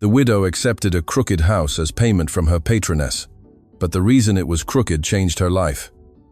The widow accepted a crooked house as payment from her patroness, but the reason it was crooked changed her life.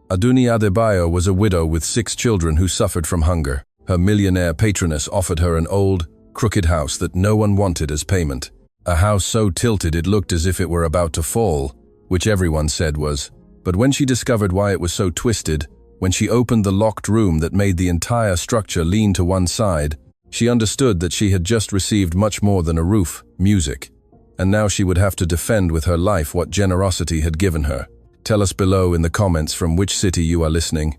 Aduni Adebayo was a widow with 6 children who suffered from hunger. Her millionaire patroness offered her an old, crooked house that no one wanted as payment. A house so tilted it looked as if it were about to fall, which everyone said was. But when she discovered why it was so twisted, when she opened the locked room that made the entire structure lean to one side, she understood that she had just received much more than a roof, music. And now she would have to defend with her life what generosity had given her. Tell us below in the comments from which city you are listening.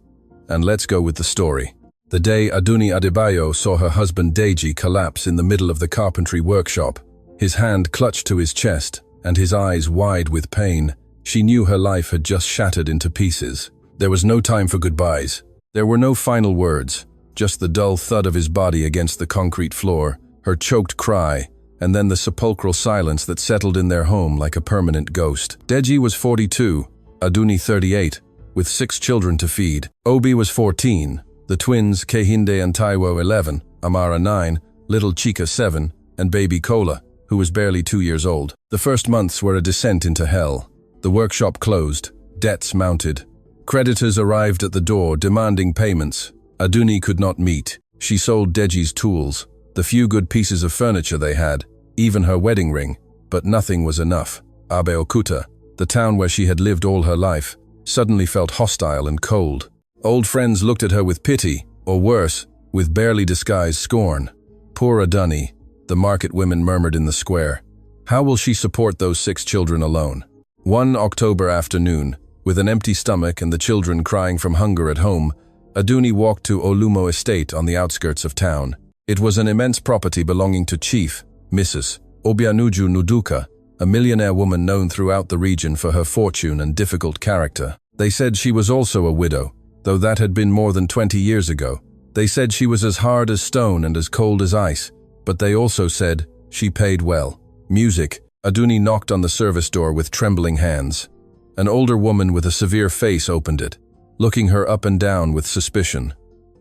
And let's go with the story. The day Aduni Adebayo saw her husband Deji collapse in the middle of the carpentry workshop, his hand clutched to his chest and his eyes wide with pain, she knew her life had just shattered into pieces. There was no time for goodbyes. There were no final words, just the dull thud of his body against the concrete floor, her choked cry, and then the sepulchral silence that settled in their home like a permanent ghost. Deji was 42, Aduni 38, with 6 children to feed. Obi was 14, the twins Kehinde and Taiwo 11, Amara 9, little Chika 7, and baby Kola, who was barely 2 years old. The first months were a descent into hell. The workshop closed, debts mounted. Creditors arrived at the door demanding payments. Aduni could not meet. She sold Deji's tools, the few good pieces of furniture they had, even her wedding ring, but nothing was enough. Abeokuta, the town where she had lived all her life, suddenly felt hostile and cold. Old friends looked at her with pity, or worse, with barely disguised scorn. Poor Aduni, the market women murmured in the square. How will she support those 6 children alone? One October afternoon, with an empty stomach and the children crying from hunger at home, Aduni walked to Olumo Estate on the outskirts of town. It was an immense property belonging to Chief, Mrs. Obianuju Nuduka, a millionaire woman known throughout the region for her fortune and difficult character. They said she was also a widow, though that had been more than 20 years ago. They said she was as hard as stone and as cold as ice, but they also said she paid well. Music. Aduni knocked on the service door with trembling hands. An older woman with a severe face opened it, looking her up and down with suspicion.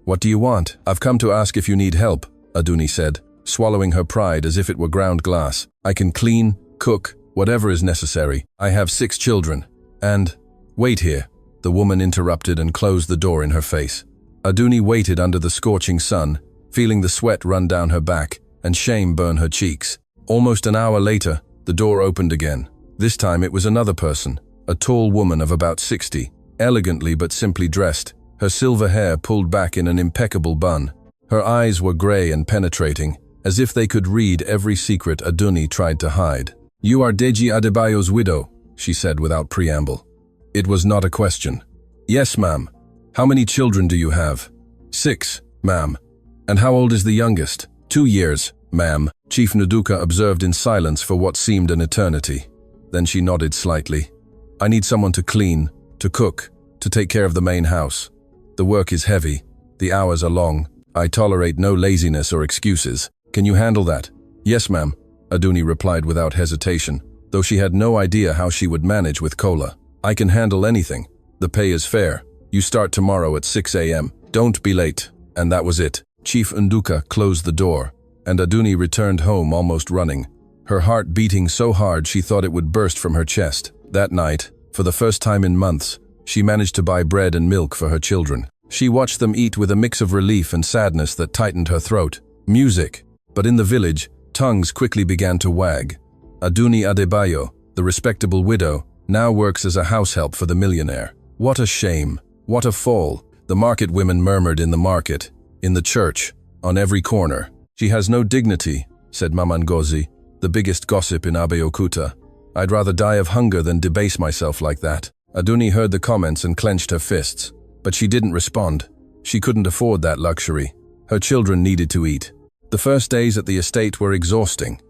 "What do you want?" "I've come to ask if you need help," Aduni said, swallowing her pride as if it were ground glass. "I can clean, cook, whatever is necessary. I have 6 children. And—" "Wait here," the woman interrupted and closed the door in her face. Aduni waited under the scorching sun, feeling the sweat run down her back and shame burn her cheeks. Almost an hour later, the door opened again. This time it was another person, a tall woman of about 60, elegantly but simply dressed, her silver hair pulled back in an impeccable bun. Her eyes were gray and penetrating, as if they could read every secret Aduni tried to hide. "You are Deji Adebayo's widow," she said without preamble. It was not a question. "Yes, ma'am. How many children do you have?" "6, ma'am." "And how old is the youngest?" 2 years, ma'am," Chief Nuduka observed in silence for what seemed an eternity. Then she nodded slightly. "I need someone to clean, to cook, to take care of the main house. The work is heavy, the hours are long. I tolerate no laziness or excuses. Can you handle that?" "Yes, ma'am," Aduni replied without hesitation, though she had no idea how she would manage with Kola. "I can handle anything. The pay is fair. You start tomorrow at 6 a.m. Don't be late." And that was it. Chief Nduka closed the door, and Aduni returned home almost running, her heart beating so hard she thought it would burst from her chest. That night, for the first time in months, she managed to buy bread and milk for her children. She watched them eat with a mix of relief and sadness that tightened her throat. Music. But in the village, tongues quickly began to wag. Aduni Adebayo, the respectable widow, now works as a house help for the millionaire. What a shame. What a fall. The market women murmured in the market, in the church, on every corner. "She has no dignity," said Mamangozi, the biggest gossip in Abeokuta. "I'd rather die of hunger than debase myself like that." Aduni heard the comments and clenched her fists, but she didn't respond. She couldn't afford that luxury. Her children needed to eat. The first days at the estate were exhausting.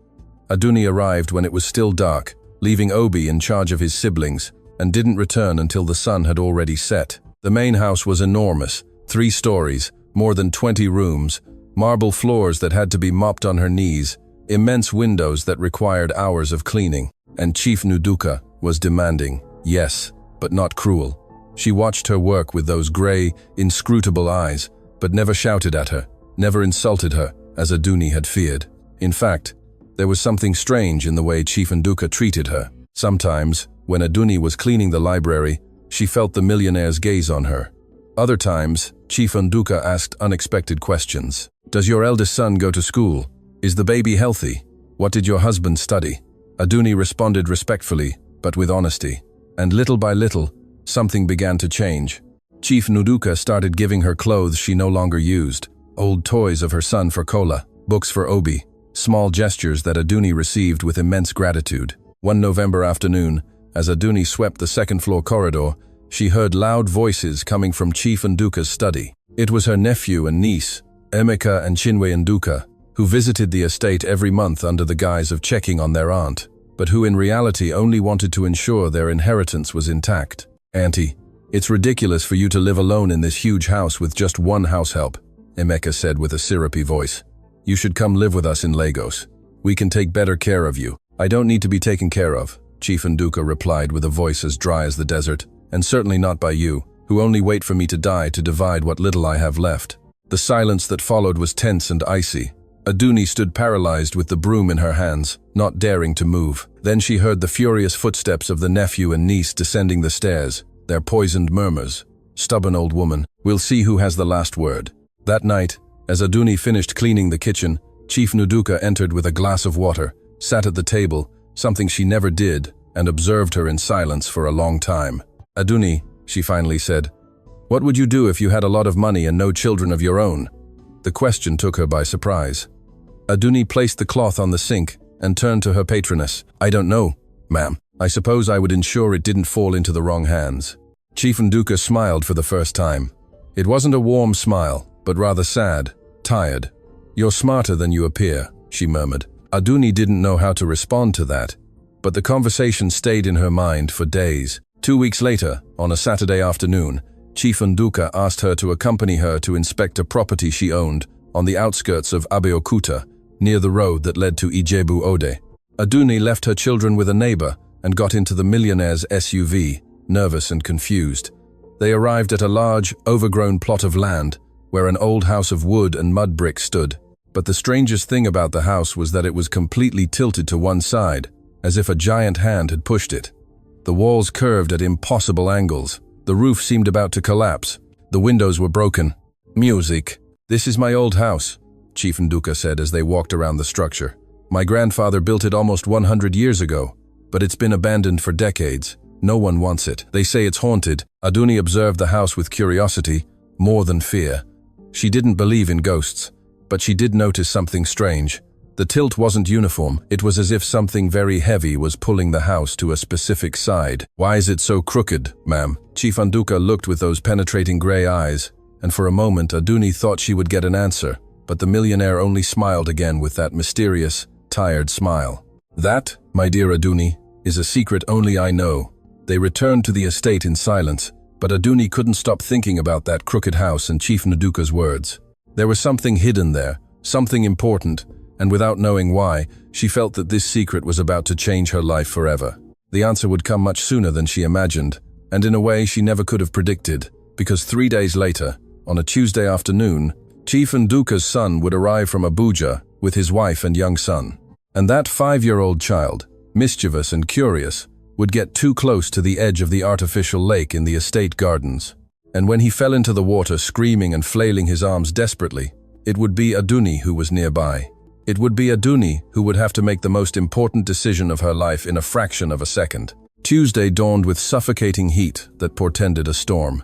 Aduni arrived when it was still dark, leaving Obi in charge of his siblings, and didn't return until the sun had already set. The main house was enormous, 3 stories, more than 20 rooms, marble floors that had to be mopped on her knees, immense windows that required hours of cleaning. And Chief Nuduka was demanding, yes, but not cruel. She watched her work with those gray, inscrutable eyes, but never shouted at her, never insulted her, as Aduni had feared. In fact, There was something strange in the way Chief Nduka treated her. Sometimes, when Aduni was cleaning the library, she felt the millionaire's gaze on her. Other times, Chief Nduka asked unexpected questions. Does your eldest son go to school? Is the baby healthy? What did your husband study? Aduni responded respectfully, but with honesty. And little by little, something began to change. Chief Nduka started giving her clothes she no longer used, old toys of her son for Kola, books for Obi, small gestures that Aduni received with immense gratitude. One November afternoon, as Aduni swept the second-floor corridor, she heard loud voices coming from Chief Nduka's study. It was her nephew and niece, Emeka and Chinwe Nduka, who visited the estate every month under the guise of checking on their aunt, but who in reality only wanted to ensure their inheritance was intact. "Auntie, it's ridiculous for you to live alone in this huge house with just one househelp," Emeka said with a syrupy voice. "You should come live with us in Lagos. We can take better care of you." "I don't need to be taken care of," Chief Nduka replied with a voice as dry as the desert, "and certainly not by you, who only wait for me to die to divide what little I have left." The silence that followed was tense and icy. Aduni stood paralyzed with the broom in her hands, not daring to move. Then she heard the furious footsteps of the nephew and niece descending the stairs, their poisoned murmurs. "Stubborn old woman, we'll see who has the last word." That night, as Aduni finished cleaning the kitchen, Chief Nduka entered with a glass of water, sat at the table, something she never did, and observed her in silence for a long time. "Aduni," she finally said, "what would you do if you had a lot of money and no children of your own?" The question took her by surprise. Aduni placed the cloth on the sink and turned to her patroness. "I don't know, ma'am. I suppose I would ensure it didn't fall into the wrong hands." Chief Nduka smiled for the first time. It wasn't a warm smile, but rather sad, tired. "You're smarter than you appear," she murmured. Aduni didn't know how to respond to that, but the conversation stayed in her mind for days. 2 weeks later, on a Saturday afternoon, Chief Nduka asked her to accompany her to inspect a property she owned on the outskirts of Abeokuta, near the road that led to Ijebu Ode. Aduni left her children with a neighbor and got into the millionaire's SUV, nervous and confused. They arrived at a large, overgrown plot of land where an old house of wood and mud brick stood. But the strangest thing about the house was that it was completely tilted to one side, as if a giant hand had pushed it. The walls curved at impossible angles. The roof seemed about to collapse. The windows were broken. "Music. This is my old house," Chief Nduka said as they walked around the structure. "My grandfather built it almost 100 years ago, but it's been abandoned for decades. No one wants it. They say it's haunted." Aduni observed the house with curiosity, more than fear. She didn't believe in ghosts, but she did notice something strange. The tilt wasn't uniform. It was as if something very heavy was pulling the house to a specific side. "Why is it so crooked, ma'am?" Chief Nduka looked with those penetrating gray eyes, and for a moment Aduni thought she would get an answer, but the millionaire only smiled again with that mysterious, tired smile. "That, my dear Aduni, is a secret only I know." They returned to the estate in silence, but Aduni couldn't stop thinking about that crooked house and Chief Nduka's words. There was something hidden there, something important, and without knowing why, she felt that this secret was about to change her life forever. The answer would come much sooner than she imagined, and in a way she never could have predicted, because 3 days later, on a Tuesday afternoon, Chief Nduka's son would arrive from Abuja with his wife and young son. And that 5-year-old child, mischievous and curious, would get too close to the edge of the artificial lake in the estate gardens. And when he fell into the water screaming and flailing his arms desperately, it would be Aduni who was nearby. It would be Aduni who would have to make the most important decision of her life in a fraction of a second. Tuesday dawned with suffocating heat that portended a storm.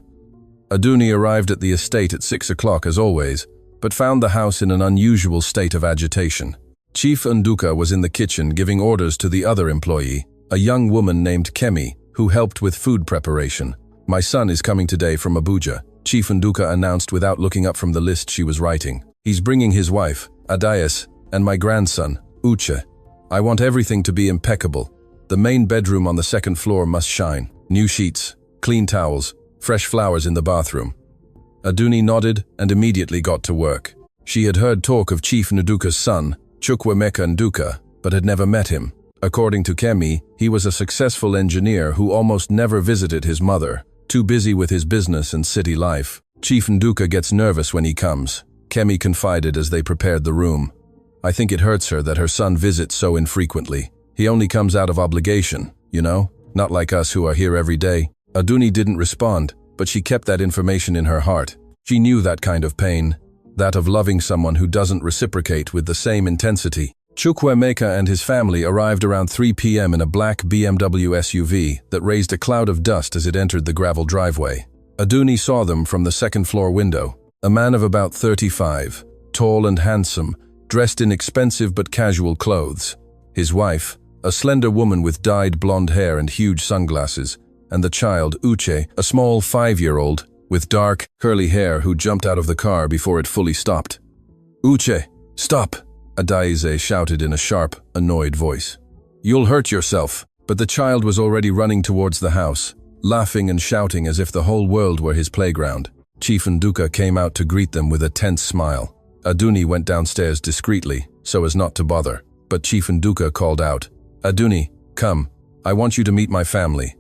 Aduni arrived at the estate at 6 o'clock as always, but found the house in an unusual state of agitation. Chief Nduka was in the kitchen giving orders to the other employee, a young woman named Kemi, who helped with food preparation. "My son is coming today from Abuja," Chief Nduka announced without looking up from the list she was writing. "He's bringing his wife, Adayas, and my grandson, Uche. I want everything to be impeccable. The main bedroom on the second floor must shine. New sheets, clean towels, fresh flowers in the bathroom." Aduni nodded and immediately got to work. She had heard talk of Chief Nduka's son, Emeka Nduka, but had never met him. According to Kemi, he was a successful engineer who almost never visited his mother, too busy with his business and city life. "Chief Nduka gets nervous when he comes," Kemi confided as they prepared the room. I think it hurts her that her son visits so infrequently. He only comes out of obligation, you know? Not like us who are here every day." Aduni didn't respond, but she kept that information in her heart. She knew that kind of pain, that of loving someone who doesn't reciprocate with the same intensity. Chukwuemeka and his family arrived around 3 p.m. in a black BMW SUV that raised a cloud of dust as it entered the gravel driveway. Aduni saw them from the second-floor window. A man of about 35, tall and handsome, dressed in expensive but casual clothes. His wife, a slender woman with dyed blonde hair and huge sunglasses, and the child, Uche, a small 5-year-old, with dark, curly hair who jumped out of the car before it fully stopped. "Uche, stop!" Adaize shouted in a sharp, annoyed voice. "You'll hurt yourself." But the child was already running towards the house, laughing and shouting as if the whole world were his playground. Chief Nduka came out to greet them with a tense smile. Aduni went downstairs discreetly, so as not to bother, but Chief Nduka called out, "Aduni, come, I want you to meet my family."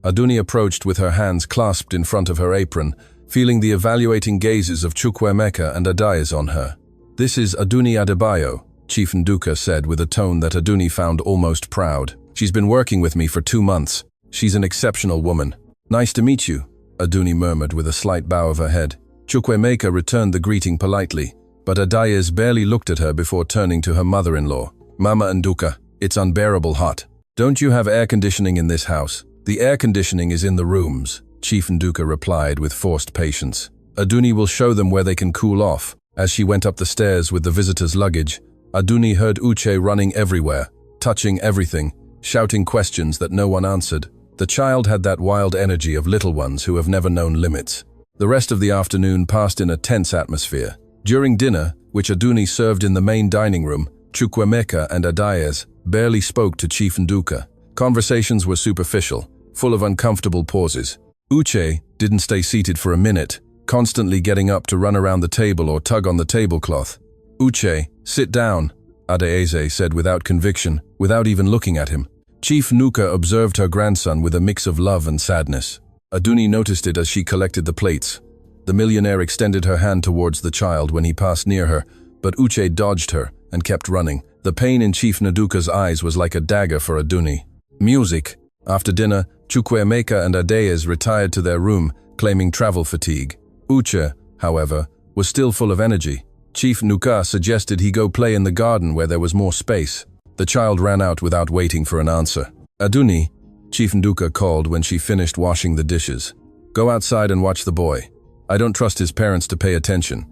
Aduni approached with her hands clasped in front of her apron, feeling the evaluating gazes of Chukwuemeka and Adaize on her. "This is Aduni Adebayo," Chief Nduka said with a tone that Aduni found almost proud. "She's been working with me for 2 months. She's an exceptional woman." "Nice to meet you," Aduni murmured with a slight bow of her head. Chukwuemeka returned the greeting politely, but Adaize barely looked at her before turning to her mother-in-law. "Mama Nduka, it's unbearable hot. Don't you have air conditioning in this house?" "The air conditioning is in the rooms," Chief Nduka replied with forced patience. "Aduni will show them where they can cool off." As she went up the stairs with the visitors' luggage, Aduni heard Uche running everywhere, touching everything, shouting questions that no one answered. The child had that wild energy of little ones who have never known limits. The rest of the afternoon passed in a tense atmosphere. During dinner, which Aduni served in the main dining room, Chukwuemeka and Adaize barely spoke to Chief Nduka. Conversations were superficial, full of uncomfortable pauses. Uche didn't stay seated for a minute, constantly getting up to run around the table or tug on the tablecloth. "Uche, sit down," Adaize said without conviction, without even looking at him. Chief Nduka observed her grandson with a mix of love and sadness. Aduni noticed it as she collected the plates. The millionaire extended her hand towards the child when he passed near her, but Uche dodged her and kept running. The pain in Chief Nduka's eyes was like a dagger for Aduni. Music. After dinner, Chukwuemeka and Adaize retired to their room, claiming travel fatigue. Uche, however, was still full of energy. Chief Nduka suggested he go play in the garden where there was more space. The child ran out without waiting for an answer. "Aduni," Chief Nduka called when she finished washing the dishes. "Go outside and watch the boy. I don't trust his parents to pay attention."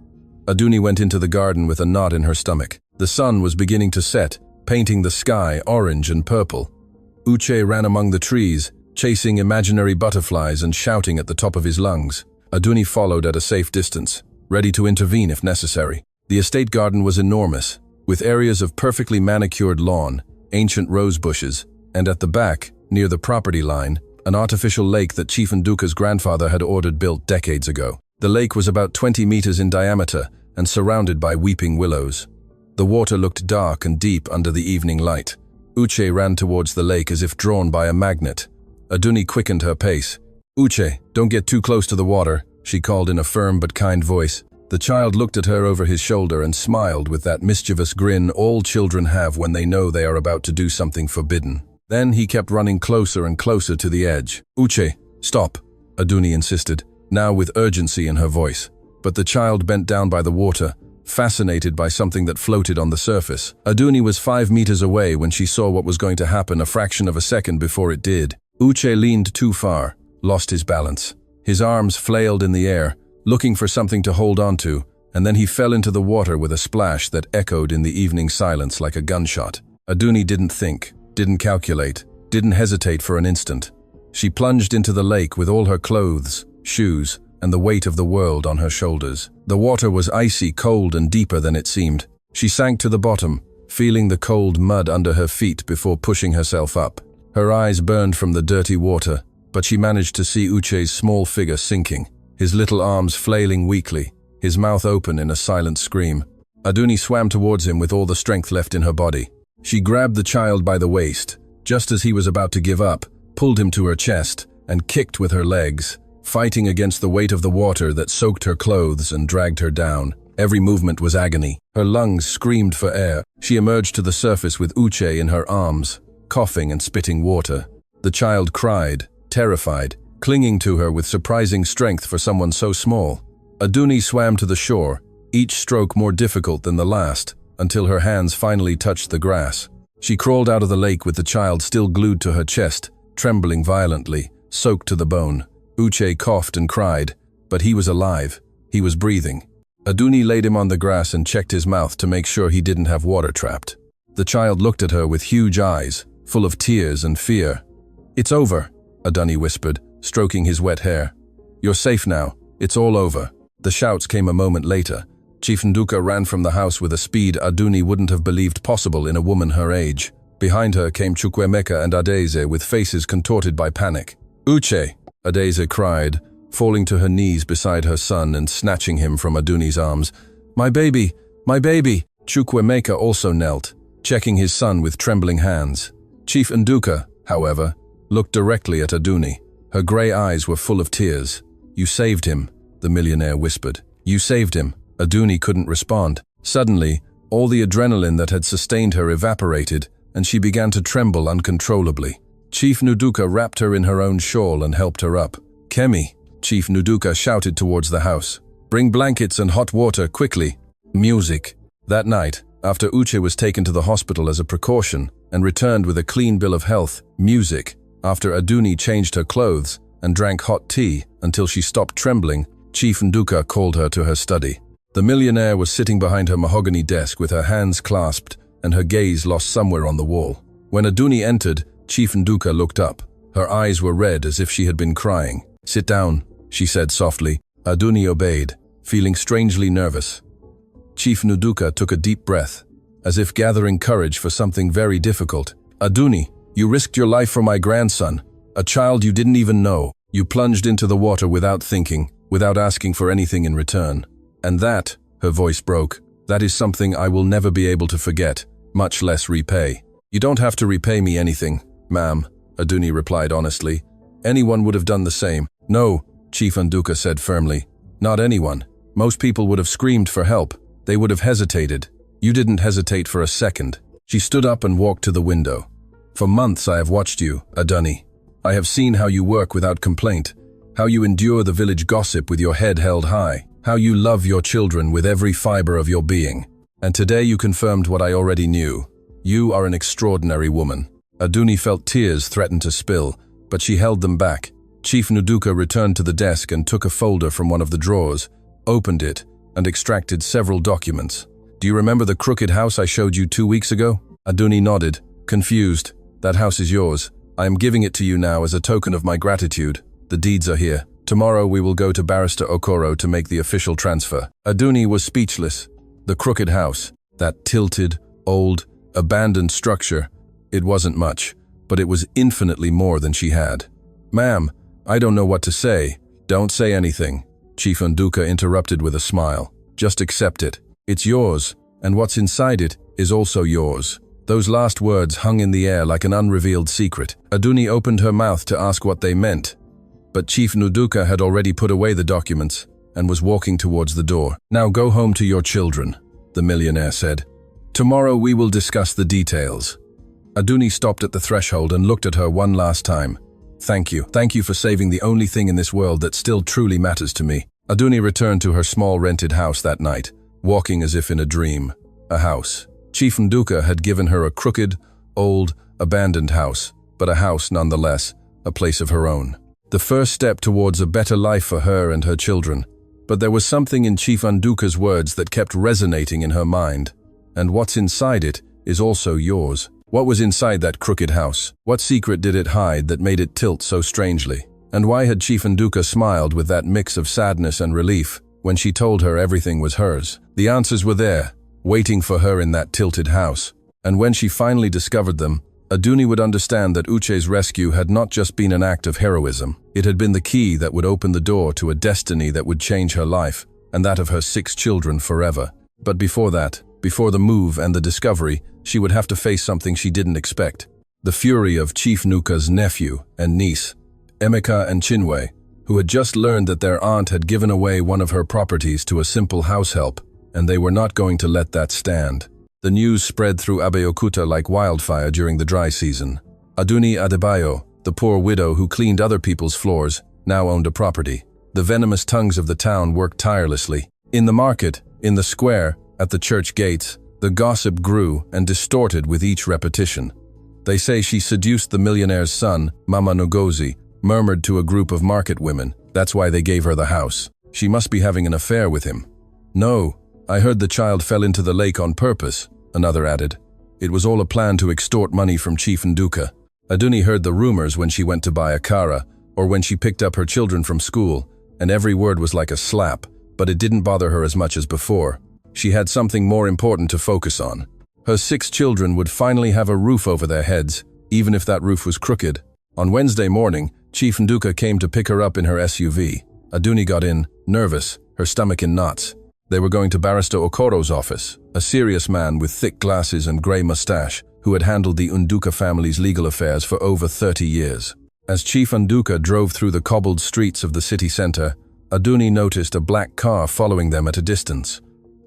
Aduni went into the garden with a knot in her stomach. The sun was beginning to set, painting the sky orange and purple. Uche ran among the trees, chasing imaginary butterflies and shouting at the top of his lungs. Aduni followed at a safe distance, ready to intervene if necessary. The estate garden was enormous, with areas of perfectly manicured lawn, ancient rose bushes, and at the back, near the property line, an artificial lake that Chief Nduka's grandfather had ordered built decades ago. The lake was about 20 meters in diameter and surrounded by weeping willows. The water looked dark and deep under the evening light. Uche ran towards the lake as if drawn by a magnet. Aduni quickened her pace. "Uche, don't get too close to the water," she called in a firm but kind voice. The child looked at her over his shoulder and smiled with that mischievous grin all children have when they know they are about to do something forbidden. Then he kept running closer and closer to the edge. "Uche, stop," Aduni insisted, now with urgency in her voice. But the child bent down by the water, fascinated by something that floated on the surface. Aduni was 5 meters away when she saw what was going to happen a fraction of a second before it did. Uche leaned too far, lost his balance. His arms flailed in the air, looking for something to hold on to, and then he fell into the water with a splash that echoed in the evening silence like a gunshot. Aduni didn't think, didn't calculate, didn't hesitate for an instant. She plunged into the lake with all her clothes, shoes, and the weight of the world on her shoulders. The water was icy cold and deeper than it seemed. She sank to the bottom, feeling the cold mud under her feet before pushing herself up. Her eyes burned from the dirty water, but she managed to see Uche's small figure sinking, his little arms flailing weakly, his mouth open in a silent scream. Aduni swam towards him with all the strength left in her body. She grabbed the child by the waist, just as he was about to give up, pulled him to her chest, and kicked with her legs, fighting against the weight of the water that soaked her clothes and dragged her down. Every movement was agony. Her lungs screamed for air. She emerged to the surface with Uche in her arms, coughing and spitting water. The child cried, terrified, clinging to her with surprising strength for someone so small. Aduni swam to the shore, each stroke more difficult than the last, until her hands finally touched the grass. She crawled out of the lake with the child still glued to her chest, trembling violently, soaked to the bone. Uche coughed and cried, but he was alive. He was breathing. Aduni laid him on the grass and checked his mouth to make sure he didn't have water trapped. The child looked at her with huge eyes, full of tears and fear. "It's over," Aduni whispered, stroking his wet hair. "You're safe now. It's all over." The shouts came a moment later. Chief Nduka ran from the house with a speed Aduni wouldn't have believed possible in a woman her age. Behind her came Chukwuemeka and Adaeze with faces contorted by panic. "Uche!" Adaeze cried, falling to her knees beside her son and snatching him from Aduni's arms. "My baby! My baby!" Chukwuemeka also knelt, checking his son with trembling hands. Chief Nduka, however, looked directly at Aduni. Her grey eyes were full of tears. "You saved him," the millionaire whispered. "You saved him." Aduni couldn't respond. Suddenly, all the adrenaline that had sustained her evaporated, and she began to tremble uncontrollably. Chief Nduka wrapped her in her own shawl and helped her up. "Kemi," Chief Nduka shouted towards the house. "Bring blankets and hot water, quickly." Music. That night, after Uche was taken to the hospital as a precaution and returned with a clean bill of health, music. After Aduni changed her clothes and drank hot tea until she stopped trembling, Chief Nduka called her to her study. The millionaire was sitting behind her mahogany desk with her hands clasped and her gaze lost somewhere on the wall. When Aduni entered, Chief Nduka looked up. Her eyes were red as if she had been crying. "Sit down," she said softly. Aduni obeyed, feeling strangely nervous. Chief Nduka took a deep breath, as if gathering courage for something very difficult. "Aduni, you risked your life for my grandson, a child you didn't even know. You plunged into the water without thinking, without asking for anything in return. And that," her voice broke, "that is something I will never be able to forget, much less repay." "You don't have to repay me anything, ma'am," Aduni replied honestly. "Anyone would have done the same." "No," Chief Nduka said firmly. "Not anyone. Most people would have screamed for help. They would have hesitated. You didn't hesitate for a second." She stood up and walked to the window. "For months I have watched you, Aduni. I have seen how you work without complaint, how you endure the village gossip with your head held high, how you love your children with every fiber of your being. And today you confirmed what I already knew. You are an extraordinary woman." Aduni felt tears threaten to spill, but she held them back. Chief Nduka returned to the desk and took a folder from one of the drawers, opened it, and extracted several documents. "Do you remember the crooked house I showed you 2 weeks ago?" Aduni nodded, confused. "That house is yours. I am giving it to you now as a token of my gratitude. The deeds are here. Tomorrow we will go to Barrister Okoro to make the official transfer." Aduni was speechless. The crooked house, that tilted, old, abandoned structure, it wasn't much, but it was infinitely more than she had. "Ma'am, I don't know what to say." "Don't say anything," Chief Nduka interrupted with a smile. "Just accept it. It's yours, and what's inside it is also yours." Those last words hung in the air like an unrevealed secret. Aduni opened her mouth to ask what they meant, but Chief Nduka had already put away the documents and was walking towards the door. "Now go home to your children," the millionaire said. "Tomorrow we will discuss the details." Aduni stopped at the threshold and looked at her one last time. "Thank you. Thank you for saving the only thing in this world that still truly matters to me." Aduni returned to her small rented house that night, walking as if in a dream. A house. Chief Nduka had given her a crooked, old, abandoned house, but a house nonetheless, a place of her own. The first step towards a better life for her and her children. But there was something in Chief Nduka's words that kept resonating in her mind. "And what's inside it is also yours." What was inside that crooked house? What secret did it hide that made it tilt so strangely? And why had Chief Nduka smiled with that mix of sadness and relief when she told her everything was hers? The answers were there, waiting for her in that tilted house. And when she finally discovered them, Aduni would understand that Uche's rescue had not just been an act of heroism. It had been the key that would open the door to a destiny that would change her life, and that of her 6 children forever. But before that, before the move and the discovery, she would have to face something she didn't expect. The fury of Chief Nduka's nephew and niece, Emeka and Chinwe, who had just learned that their aunt had given away one of her properties to a simple house help, and they were not going to let that stand. The news spread through Abeokuta like wildfire during the dry season. Aduni Adebayo, the poor widow who cleaned other people's floors, now owned a property. The venomous tongues of the town worked tirelessly. In the market, in the square, at the church gates, the gossip grew and distorted with each repetition. They say she seduced the millionaire's son, Mama Ngozi, murmured to a group of market women. That's why they gave her the house. She must be having an affair with him. No, I heard the child fell into the lake on purpose, another added. It was all a plan to extort money from Chief Nduka. Aduni heard the rumors when she went to buy a kara, or when she picked up her children from school, and every word was like a slap, but it didn't bother her as much as before. She had something more important to focus on. Her 6 children would finally have a roof over their heads, even if that roof was crooked. On Wednesday morning, Chief Nduka came to pick her up in her SUV. Aduni got in, nervous, her stomach in knots. They were going to Barrister Okoro's office, a serious man with thick glasses and grey mustache, who had handled the Nduka family's legal affairs for over 30 years. As Chief Nduka drove through the cobbled streets of the city center, Aduni noticed a black car following them at a distance.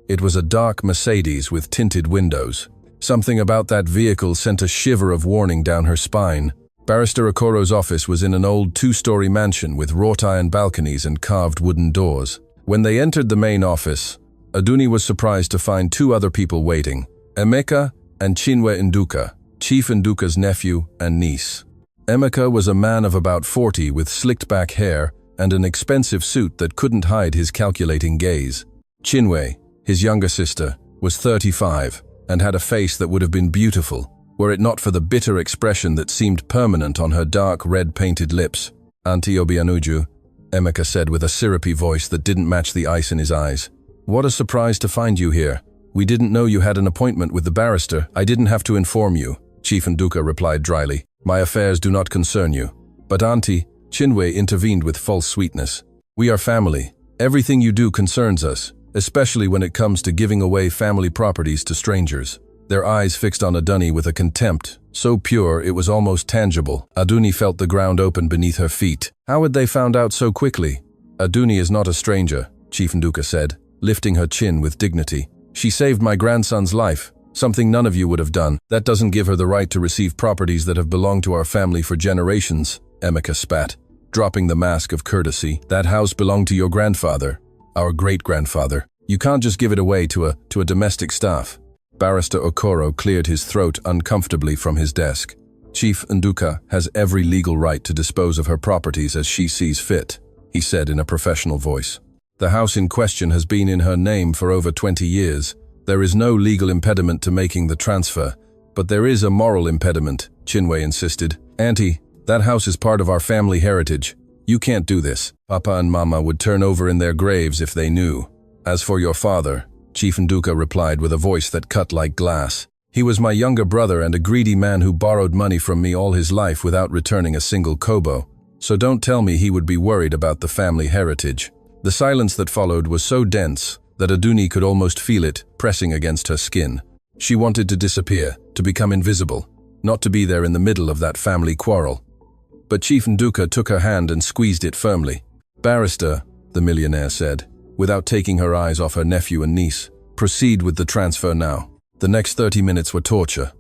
It was a dark Mercedes with tinted windows. Something about that vehicle sent a shiver of warning down her spine. Barrister Okoro's office was in an old 2-story mansion with wrought iron balconies and carved wooden doors. When they entered the main office, Aduni was surprised to find 2 other people waiting, Emeka and Chinwe Nduka, Chief Nduka's nephew and niece. Emeka was a man of about 40 with slicked back hair and an expensive suit that couldn't hide his calculating gaze. Chinwe, his younger sister, was 35 and had a face that would have been beautiful were it not for the bitter expression that seemed permanent on her dark red-painted lips. Auntie Obianuju, Emeka said with a syrupy voice that didn't match the ice in his eyes. What a surprise to find you here. We didn't know you had an appointment with the barrister. I didn't have to inform you, Chief Nduka replied dryly. My affairs do not concern you. But Auntie, Chinwe intervened with false sweetness. We are family. Everything you do concerns us, especially when it comes to giving away family properties to strangers. Their eyes fixed on Aduni with a contempt, so pure it was almost tangible. Aduni felt the ground open beneath her feet. How had they found out so quickly? Aduni is not a stranger, Chief Nduka said, lifting her chin with dignity. She saved my grandson's life, something none of you would have done. That doesn't give her the right to receive properties that have belonged to our family for generations, Emeka spat, dropping the mask of courtesy. That house belonged to your grandfather, our great-grandfather. You can't just give it away to a domestic staff. Barrister Okoro cleared his throat uncomfortably from his desk. Chief Nduka has every legal right to dispose of her properties as she sees fit, he said in a professional voice. The house in question has been in her name for over 20 years. There is no legal impediment to making the transfer, but there is a moral impediment, Chinwe insisted. Auntie, that house is part of our family heritage. You can't do this. Papa and Mama would turn over in their graves if they knew. As for your father, Chief Nduka replied with a voice that cut like glass. He was my younger brother and a greedy man who borrowed money from me all his life without returning a single kobo. So don't tell me he would be worried about the family heritage. The silence that followed was so dense that Aduni could almost feel it pressing against her skin. She wanted to disappear, to become invisible, not to be there in the middle of that family quarrel. But Chief Nduka took her hand and squeezed it firmly. Barrister, the millionaire said, without taking her eyes off her nephew and niece, proceed with the transfer now. The next 30 minutes were torture.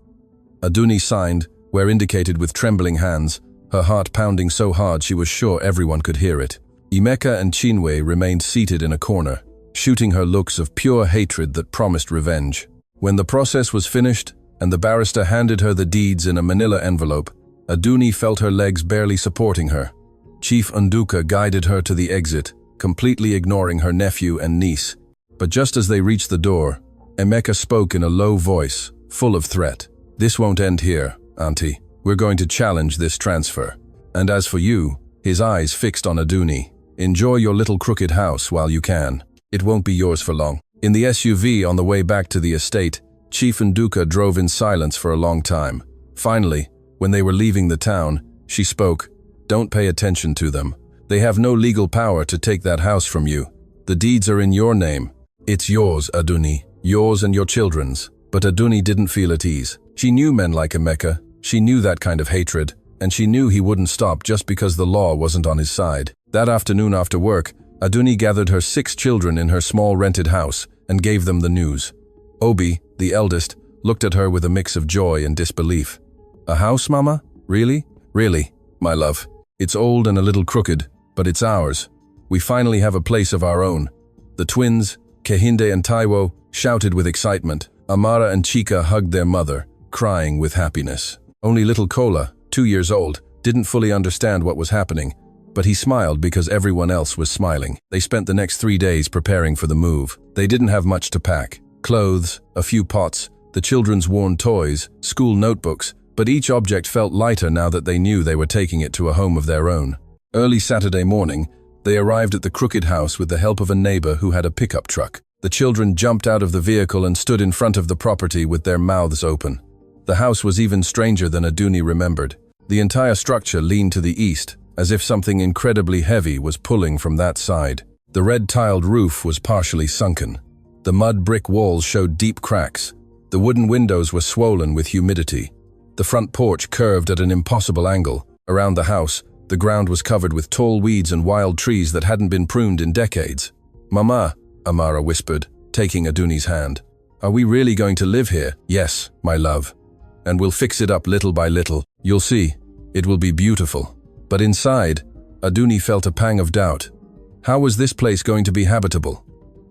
Aduni signed, where indicated with trembling hands, her heart pounding so hard she was sure everyone could hear it. Emeka and Chinwe remained seated in a corner, shooting her looks of pure hatred that promised revenge. When the process was finished and the barrister handed her the deeds in a manila envelope, Aduni felt her legs barely supporting her. Chief Nduka guided her to the exit, completely ignoring her nephew and niece. But just as they reached the door, Emeka spoke in a low voice, full of threat. This won't end here, Auntie. We're going to challenge this transfer. And as for you, his eyes fixed on Aduni, enjoy your little crooked house while you can. It won't be yours for long. In the SUV on the way back to the estate, Chief Nduka drove in silence for a long time. Finally, when they were leaving the town, she spoke. Don't pay attention to them. They have no legal power to take that house from you. The deeds are in your name. It's yours, Aduni, yours and your children's. But Aduni didn't feel at ease. She knew men like Emeka. She knew that kind of hatred, and she knew he wouldn't stop just because the law wasn't on his side. That afternoon after work, Aduni gathered her 6 children in her small rented house, and gave them the news. Obi, the eldest, looked at her with a mix of joy and disbelief. "A house, Mama? Really? Really, my love. It's old and a little crooked, but it's ours. We finally have a place of our own." The twins, Kehinde and Taiwo, shouted with excitement. Amara and Chika hugged their mother, crying with happiness. Only little Kola, 2 years old, didn't fully understand what was happening, but he smiled because everyone else was smiling. They spent the next 3 days preparing for the move. They didn't have much to pack. Clothes, a few pots, the children's worn toys, school notebooks, but each object felt lighter now that they knew they were taking it to a home of their own. Early Saturday morning, they arrived at the Crooked House with the help of a neighbor who had a pickup truck. The children jumped out of the vehicle and stood in front of the property with their mouths open. The house was even stranger than Aduni remembered. The entire structure leaned to the east, as if something incredibly heavy was pulling from that side. The red-tiled roof was partially sunken. The mud brick walls showed deep cracks. The wooden windows were swollen with humidity. The front porch curved at an impossible angle. Around the house, the ground was covered with tall weeds and wild trees that hadn't been pruned in decades. "Mama," Amara whispered, taking Aduni's hand. "Are we really going to live here?" "Yes, my love. And we'll fix it up little by little. You'll see. It will be beautiful." But inside, Aduni felt a pang of doubt. How was this place going to be habitable?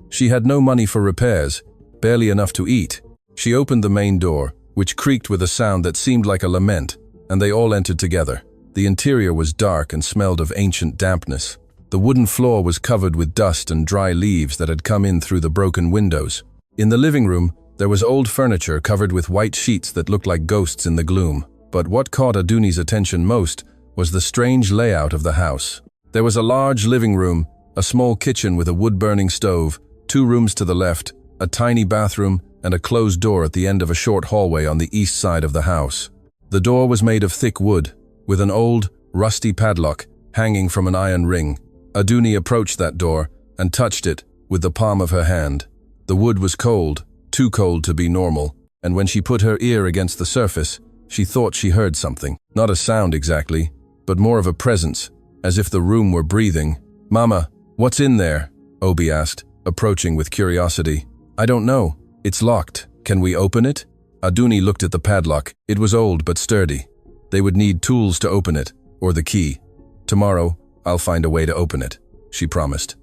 She had no money for repairs, barely enough to eat. She opened the main door, which creaked with a sound that seemed like a lament, and they all entered together. The interior was dark and smelled of ancient dampness. The wooden floor was covered with dust and dry leaves that had come in through the broken windows. In the living room, there was old furniture covered with white sheets that looked like ghosts in the gloom. But what caught Aduni's attention most was the strange layout of the house. There was a large living room, a small kitchen with a wood-burning stove, 2 rooms to the left, a tiny bathroom, and a closed door at the end of a short hallway on the east side of the house. The door was made of thick wood, with an old, rusty padlock hanging from an iron ring. Aduni approached that door and touched it with the palm of her hand. The wood was cold, too cold to be normal, and when she put her ear against the surface, she thought she heard something. Not a sound exactly, but more of a presence, as if the room were breathing. "Mama, what's in there?" Obi asked, approaching with curiosity. "I don't know. It's locked. Can we open it?" Aduni looked at the padlock. It was old but sturdy. They would need tools to open it, or the key. "Tomorrow, I'll find a way to open it," she promised.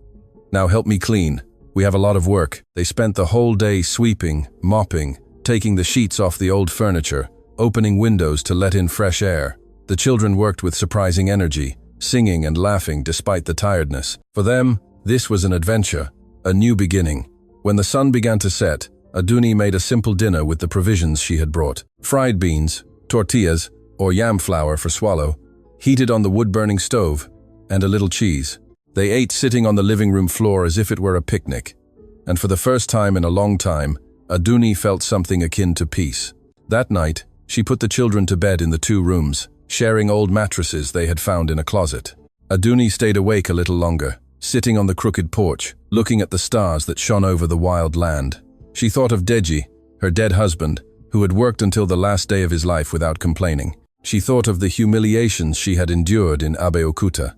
"Now help me clean. We have a lot of work." They spent the whole day sweeping, mopping, taking the sheets off the old furniture, opening windows to let in fresh air. The children worked with surprising energy, singing and laughing despite the tiredness. For them, this was an adventure, a new beginning. When the sun began to set, Aduni made a simple dinner with the provisions she had brought. Fried beans, tortillas, or yam flour for swallow, heated on the wood-burning stove, and a little cheese. They ate sitting on the living room floor as if it were a picnic. And for the first time in a long time, Aduni felt something akin to peace. That night, she put the children to bed in the 2 rooms, sharing old mattresses they had found in a closet. Aduni stayed awake a little longer, sitting on the crooked porch, looking at the stars that shone over the wild land. She thought of Deji, her dead husband, who had worked until the last day of his life without complaining. She thought of the humiliations she had endured in Abeokuta.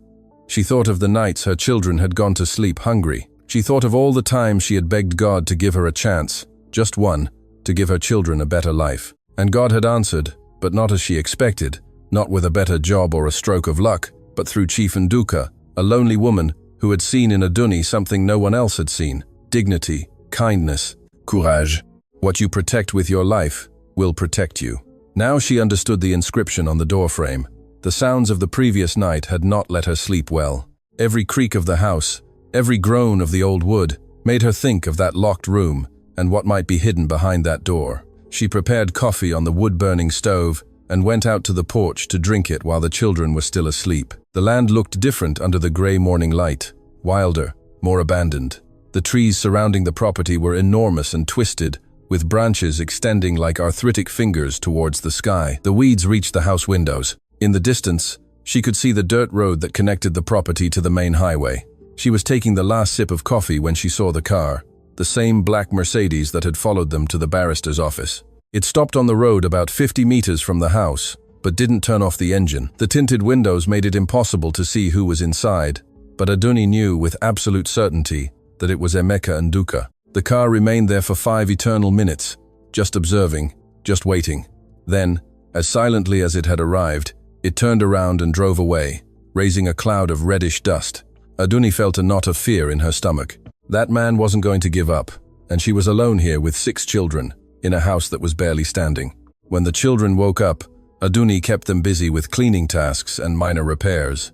She thought of the nights her children had gone to sleep hungry. She thought of all the times she had begged God to give her a chance, just one, to give her children a better life. And God had answered, but not as she expected, not with a better job or a stroke of luck, but through Chief Nduka, a lonely woman who had seen in Aduni something no one else had seen: dignity, kindness, courage. What you protect with your life will protect you. Now she understood the inscription on the doorframe. The sounds of the previous night had not let her sleep well. Every creak of the house, every groan of the old wood, made her think of that locked room and what might be hidden behind that door. She prepared coffee on the wood-burning stove and went out to the porch to drink it while the children were still asleep. The land looked different under the gray morning light, wilder, more abandoned. The trees surrounding the property were enormous and twisted, with branches extending like arthritic fingers towards the sky. The weeds reached the house windows. In the distance, she could see the dirt road that connected the property to the main highway. She was taking the last sip of coffee when she saw the car, the same black Mercedes that had followed them to the barrister's office. It stopped on the road about 50 meters from the house, but didn't turn off the engine. The tinted windows made it impossible to see who was inside, but Aduni knew with absolute certainty that it was Emeka and Nduka. The car remained there for 5 eternal minutes, just observing, just waiting. Then, as silently as it had arrived, it turned around and drove away, raising a cloud of reddish dust. Aduni felt a knot of fear in her stomach. That man wasn't going to give up, and she was alone here with 6 children, in a house that was barely standing. When the children woke up, Aduni kept them busy with cleaning tasks and minor repairs.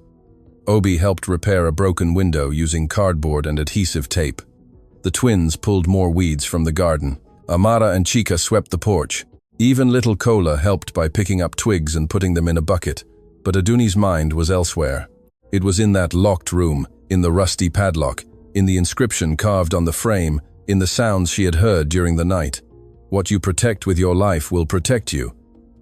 Obi helped repair a broken window using cardboard and adhesive tape. The twins pulled more weeds from the garden. Amara and Chika swept the porch. Even little Kola helped by picking up twigs and putting them in a bucket. But Aduni's mind was elsewhere. It was in that locked room, in the rusty padlock, in the inscription carved on the frame, in the sounds she had heard during the night. What you protect with your life will protect you.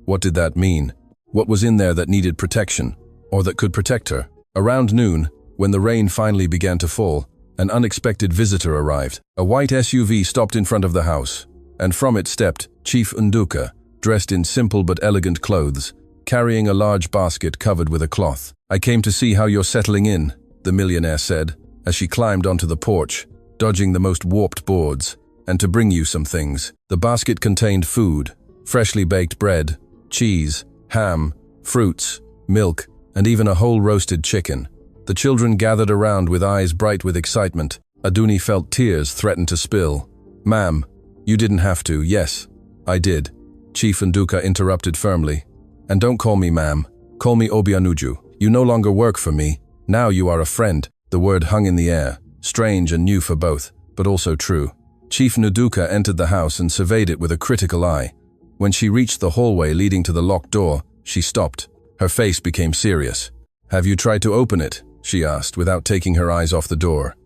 What did that mean? What was in there that needed protection, or that could protect her? Around noon, when the rain finally began to fall, an unexpected visitor arrived. A white SUV stopped in front of the house, and from it stepped Chief Nduka, dressed in simple but elegant clothes, carrying a large basket covered with a cloth. "I came to see how you're settling in," the millionaire said, as she climbed onto the porch, dodging the most warped boards, "and to bring you some things." The basket contained food, freshly baked bread, cheese, ham, fruits, milk, and even a whole roasted chicken. The children gathered around with eyes bright with excitement. Aduni felt tears threaten to spill. "Ma'am, you didn't have to." "Yes, I did," Chief Nduka interrupted firmly. "And don't call me ma'am, call me Obianuju. You no longer work for me, now you are a friend." The word hung in the air, strange and new for both, but also true. Chief Nduka entered the house and surveyed it with a critical eye. When she reached the hallway leading to the locked door, she stopped. Her face became serious. "Have you tried to open it?" she asked, without taking her eyes off the door.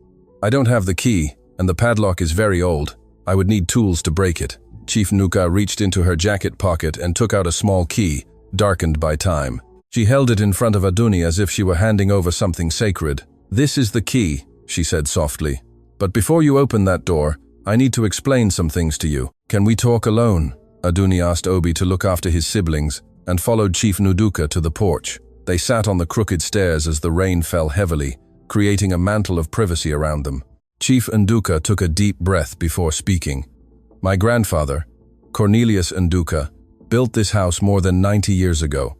"I don't have the key, and the padlock is very old. I would need tools to break it." Chief Nduka reached into her jacket pocket and took out a small key, darkened by time. She held it in front of Aduni as if she were handing over something sacred. "This is the key," she said softly. "But before you open that door, I need to explain some things to you. Can we talk alone?" Aduni asked Obi to look after his siblings and followed Chief Nduka to the porch. They sat on the crooked stairs as the rain fell heavily, creating a mantle of privacy around them. Chief Nduka took a deep breath before speaking. "My grandfather, Cornelius Nduka, built this house more than 90 years ago.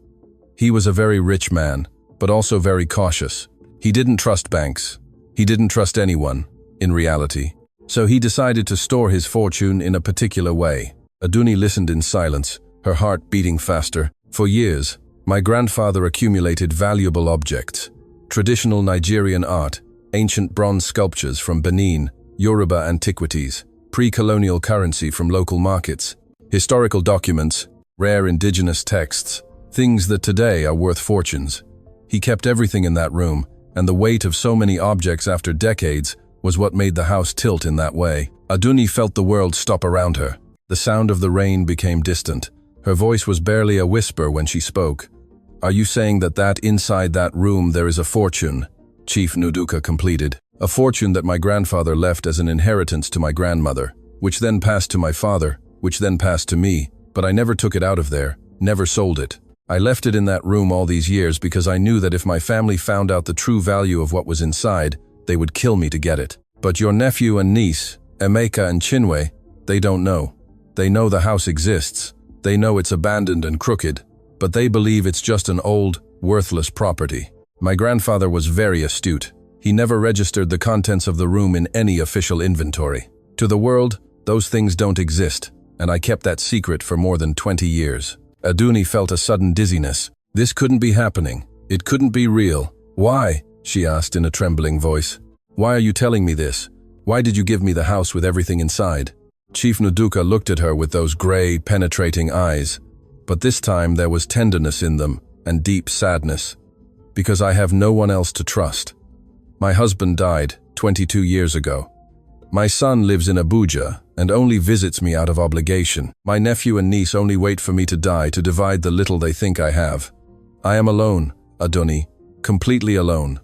He was a very rich man, but also very cautious. He didn't trust banks. He didn't trust anyone, in reality. So he decided to store his fortune in a particular way." Aduni listened in silence, her heart beating faster. "For years, my grandfather accumulated valuable objects, traditional Nigerian art, ancient bronze sculptures from Benin, Yoruba antiquities, pre-colonial currency from local markets, historical documents, rare indigenous texts, things that today are worth fortunes. He kept everything in that room, and the weight of so many objects after decades was what made the house tilt in that way." Aduni felt the world stop around her. The sound of the rain became distant. Her voice was barely a whisper when she spoke. "Are you saying that inside that room there is a fortune?" Chief Nduka completed. "A fortune that my grandfather left as an inheritance to my grandmother, which then passed to my father, which then passed to me, but I never took it out of there, never sold it. I left it in that room all these years because I knew that if my family found out the true value of what was inside, they would kill me to get it. But your nephew and niece, Emeka and Chinwe, they don't know. They know the house exists. They know it's abandoned and crooked, but they believe it's just an old, worthless property. My grandfather was very astute. He never registered the contents of the room in any official inventory. To the world, those things don't exist, and I kept that secret for more than 20 years. Aduni felt a sudden dizziness. This couldn't be happening. It couldn't be real. "Why?" she asked in a trembling voice. "Why are you telling me this? Why did you give me the house with everything inside?" Chief Nduka looked at her with those gray, penetrating eyes, but this time there was tenderness in them and deep sadness. "Because I have no one else to trust. My husband died 22 years ago. My son lives in Abuja and only visits me out of obligation. My nephew and niece only wait for me to die to divide the little they think I have. I am alone, Aduni, completely alone."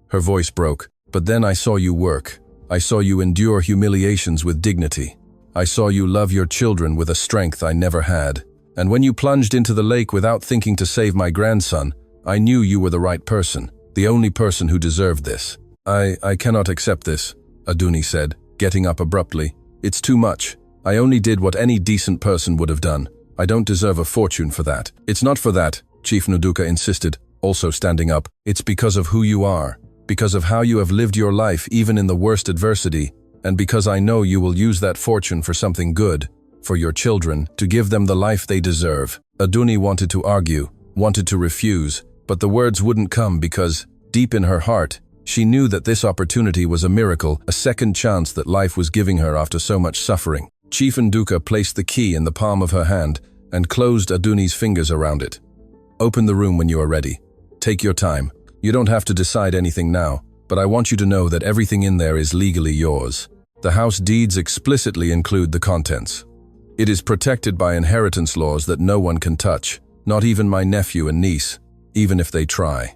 Her voice broke. "But then I saw you work. I saw you endure humiliations with dignity. I saw you love your children with a strength I never had. And when you plunged into the lake without thinking to save my grandson, I knew you were the right person, the only person who deserved this." I cannot accept this," Aduni said, getting up abruptly. It's too much. I only did what any decent person would have done. I don't deserve a fortune for that." "It's not for that," Chief Nduka insisted, also standing up. "It's because of who you are, because of how you have lived your life even in the worst adversity, and because I know you will use that fortune for something good, for your children, to give them the life they deserve." Aduni wanted to argue, wanted to refuse, but the words wouldn't come because, deep in her heart, she knew that this opportunity was a miracle, a second chance that life was giving her after so much suffering. Chief Nduka placed the key in the palm of her hand and closed Aduni's fingers around it. "Open the room when you are ready. Take your time. You don't have to decide anything now, but I want you to know that everything in there is legally yours. The house deeds explicitly include the contents. It is protected by inheritance laws that no one can touch, not even my nephew and niece, even if they try.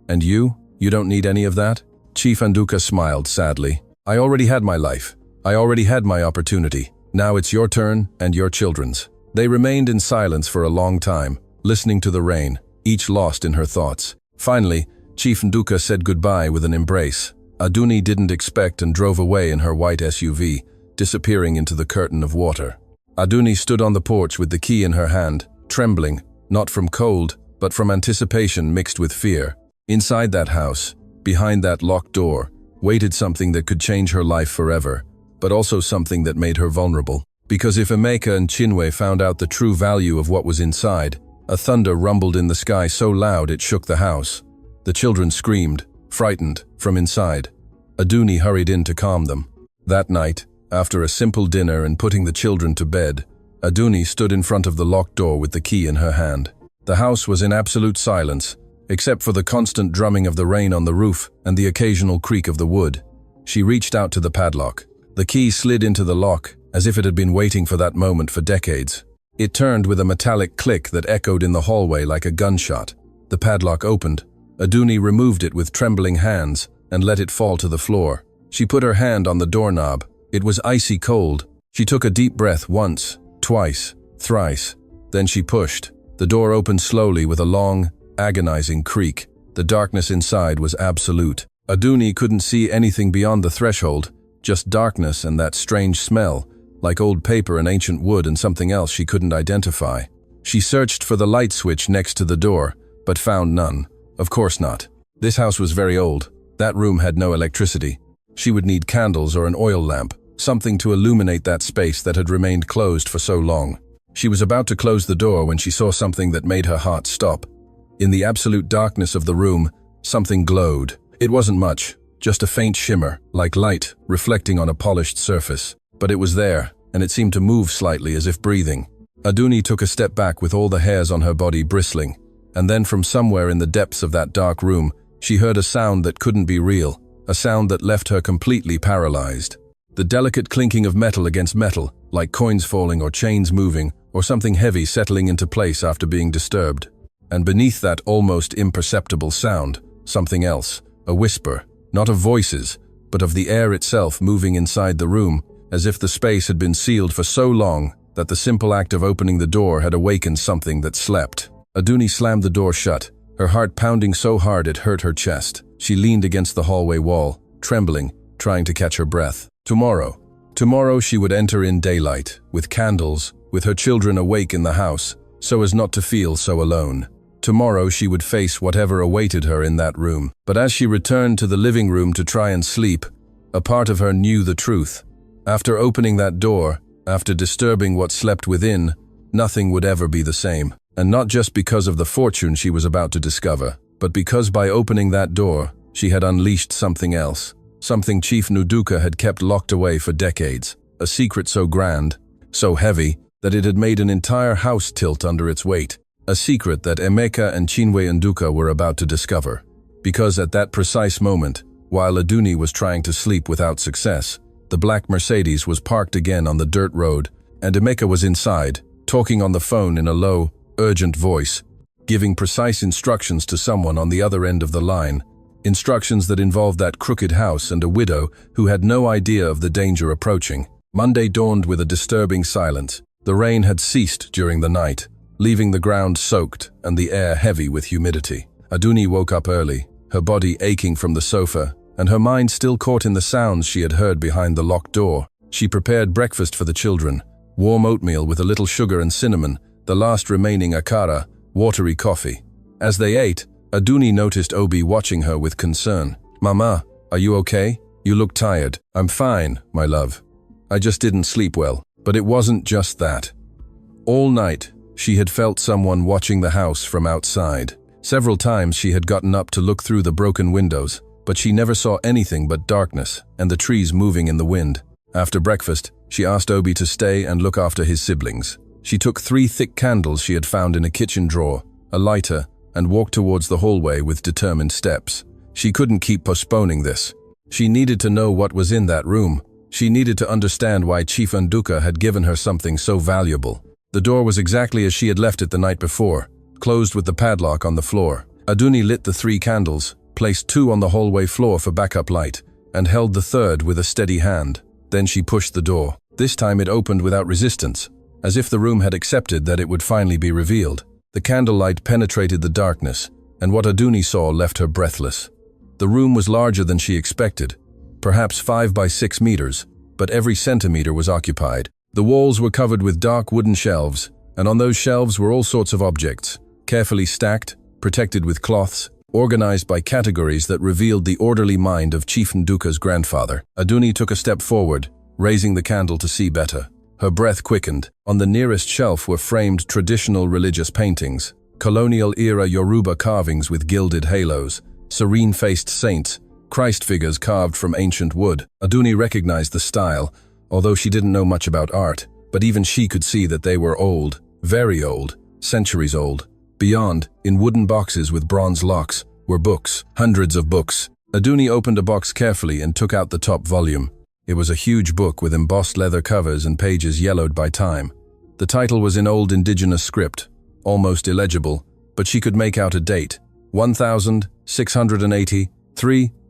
And you don't need any of that?" Chief Nduka smiled sadly. "I already had my life. I already had my opportunity. Now it's your turn and your children's." They remained in silence for a long time, listening to the rain, each lost in her thoughts. Finally, Chief Nduka said goodbye with an embrace. Aduni didn't expect and drove away in her white SUV, disappearing into the curtain of water. Aduni stood on the porch with the key in her hand, trembling, not from cold, but from anticipation mixed with fear. Inside that house, behind that locked door, waited something that could change her life forever, but also something that made her vulnerable. Because if Emeka and Chinwe found out the true value of what was inside, a thunder rumbled in the sky so loud it shook the house. The children screamed, frightened, from inside. Aduni hurried in to calm them. That night, after a simple dinner and putting the children to bed, Aduni stood in front of the locked door with the key in her hand. The house was in absolute silence, except for the constant drumming of the rain on the roof and the occasional creak of the wood. She reached out to the padlock. The key slid into the lock, as if it had been waiting for that moment for decades. It turned with a metallic click that echoed in the hallway like a gunshot. The padlock opened. Aduni removed it with trembling hands and let it fall to the floor. She put her hand on the doorknob. It was icy cold. She took a deep breath once, twice, thrice. Then she pushed. The door opened slowly with a long, agonizing creak. The darkness inside was absolute. Aduni couldn't see anything beyond the threshold, just darkness and that strange smell, like old paper and ancient wood and something else she couldn't identify. She searched for the light switch next to the door, but found none. Of course not. This house was very old. That room had no electricity. She would need candles or an oil lamp, something to illuminate that space that had remained closed for so long. She was about to close the door when she saw something that made her heart stop. In the absolute darkness of the room, something glowed. It wasn't much, just a faint shimmer, like light, reflecting on a polished surface. But it was there, and it seemed to move slightly as if breathing. Aduni took a step back with all the hairs on her body bristling, and then from somewhere in the depths of that dark room, she heard a sound that couldn't be real, a sound that left her completely paralyzed. The delicate clinking of metal against metal, like coins falling or chains moving, or something heavy settling into place after being disturbed. And beneath that almost imperceptible sound, something else, a whisper, not of voices, but of the air itself moving inside the room, as if the space had been sealed for so long that the simple act of opening the door had awakened something that slept. Aduni slammed the door shut, her heart pounding so hard it hurt her chest. She leaned against the hallway wall, trembling, trying to catch her breath. Tomorrow she would enter in daylight, with candles, with her children awake in the house, so as not to feel so alone. Tomorrow she would face whatever awaited her in that room. But as she returned to the living room to try and sleep, a part of her knew the truth. After opening that door, after disturbing what slept within, nothing would ever be the same. And not just because of the fortune she was about to discover, but because by opening that door, she had unleashed something else. Something Chief Nduka had kept locked away for decades. A secret so grand, so heavy, that it had made an entire house tilt under its weight. A secret that Emeka and Chinwe Nduka were about to discover. Because at that precise moment, while Aduni was trying to sleep without success, the black Mercedes was parked again on the dirt road, and Emeka was inside, talking on the phone in a low, urgent voice, giving precise instructions to someone on the other end of the line, instructions that involved that crooked house and a widow who had no idea of the danger approaching. Monday dawned with a disturbing silence. The rain had ceased during the night, leaving the ground soaked and the air heavy with humidity. Aduni woke up early, her body aching from the sofa, and her mind still caught in the sounds she had heard behind the locked door. She prepared breakfast for the children, warm oatmeal with a little sugar and cinnamon, the last remaining akara, watery coffee. As they ate, Aduni noticed Obi watching her with concern. "Mama, are you okay? You look tired." "I'm fine, my love. I just didn't sleep well." But it wasn't just that. All night, she had felt someone watching the house from outside. Several times she had gotten up to look through the broken windows, but she never saw anything but darkness and the trees moving in the wind. After breakfast, she asked Obi to stay and look after his siblings. She took 3 thick candles she had found in a kitchen drawer, a lighter, and walked towards the hallway with determined steps. She couldn't keep postponing this. She needed to know what was in that room. She needed to understand why Chief Nduka had given her something so valuable. The door was exactly as she had left it the night before, closed with the padlock on the floor. Aduni lit the 3 candles, placed 2 on the hallway floor for backup light, and held the 3rd with a steady hand. Then she pushed the door. This time it opened without resistance, as if the room had accepted that it would finally be revealed. The candlelight penetrated the darkness, and what Aduni saw left her breathless. The room was larger than she expected, perhaps 5 by 6 meters, but every centimeter was occupied. The walls were covered with dark wooden shelves, and on those shelves were all sorts of objects, carefully stacked, protected with cloths, organized by categories that revealed the orderly mind of Chief Nduka's grandfather. Aduni took a step forward, raising the candle to see better. Her breath quickened. On the nearest shelf were framed traditional religious paintings, colonial-era Yoruba carvings with gilded halos, serene-faced saints, Christ figures carved from ancient wood. Aduni recognized the style, although she didn't know much about art, but even she could see that they were old, very old, centuries old. Beyond, in wooden boxes with bronze locks, were books, hundreds of books. Aduni opened a box carefully and took out the top volume. It was a huge book with embossed leather covers and pages yellowed by time. The title was in old indigenous script, almost illegible, but she could make out a date. 1680,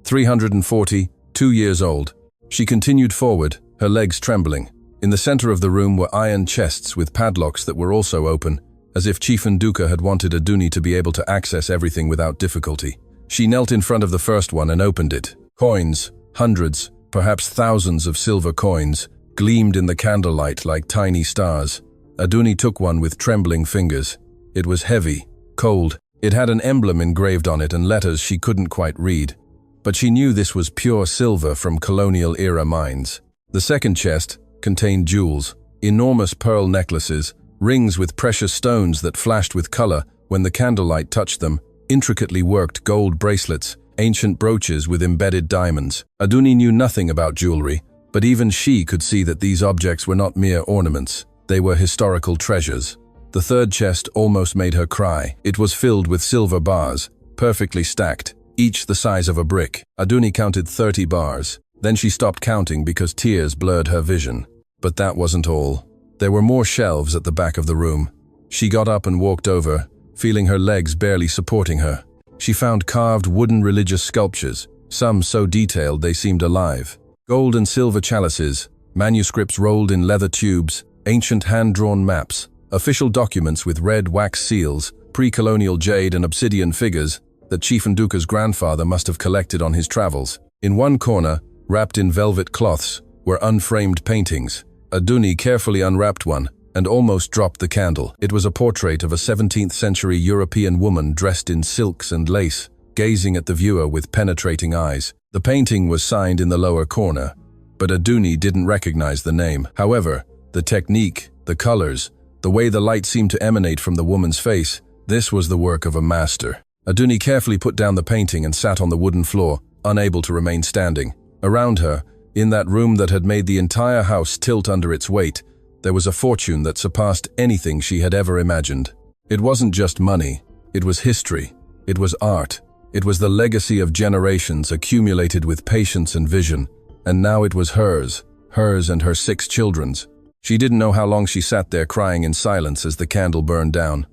340, 2 years old. She continued forward, her legs trembling. In the center of the room were iron chests with padlocks that were also open, as if Chief Nduka had wanted Aduni to be able to access everything without difficulty. She knelt in front of the first one and opened it. Coins, hundreds, perhaps thousands of silver coins, gleamed in the candlelight like tiny stars. Aduni took one with trembling fingers. It was heavy, cold. It had an emblem engraved on it and letters she couldn't quite read. But she knew this was pure silver from colonial-era mines. The second chest contained jewels, enormous pearl necklaces, rings with precious stones that flashed with color when the candlelight touched them, intricately worked gold bracelets, ancient brooches with embedded diamonds. Aduni knew nothing about jewelry, but even she could see that these objects were not mere ornaments. They were historical treasures. The third chest almost made her cry. It was filled with silver bars, perfectly stacked, each the size of a brick. Aduni counted 30 bars. Then she stopped counting because tears blurred her vision. But that wasn't all. There were more shelves at the back of the room. She got up and walked over, feeling her legs barely supporting her. She found carved wooden religious sculptures, some so detailed they seemed alive. Gold and silver chalices, manuscripts rolled in leather tubes, ancient hand-drawn maps, official documents with red wax seals, pre-colonial jade and obsidian figures that Chief Nduka's grandfather must have collected on his travels. In one corner, wrapped in velvet cloths, were unframed paintings. Aduni carefully unwrapped one and almost dropped the candle. It was a portrait of a 17th-century European woman dressed in silks and lace, gazing at the viewer with penetrating eyes. The painting was signed in the lower corner, but Aduni didn't recognize the name. However, the technique, the colors, the way the light seemed to emanate from the woman's face, this was the work of a master. Aduni carefully put down the painting and sat on the wooden floor, unable to remain standing. Around her, in that room that had made the entire house tilt under its weight, there was a fortune that surpassed anything she had ever imagined. It wasn't just money, it was history, it was art, it was the legacy of generations accumulated with patience and vision, and now it was hers and her 6 children's. She didn't know how long she sat there crying in silence as the candle burned down.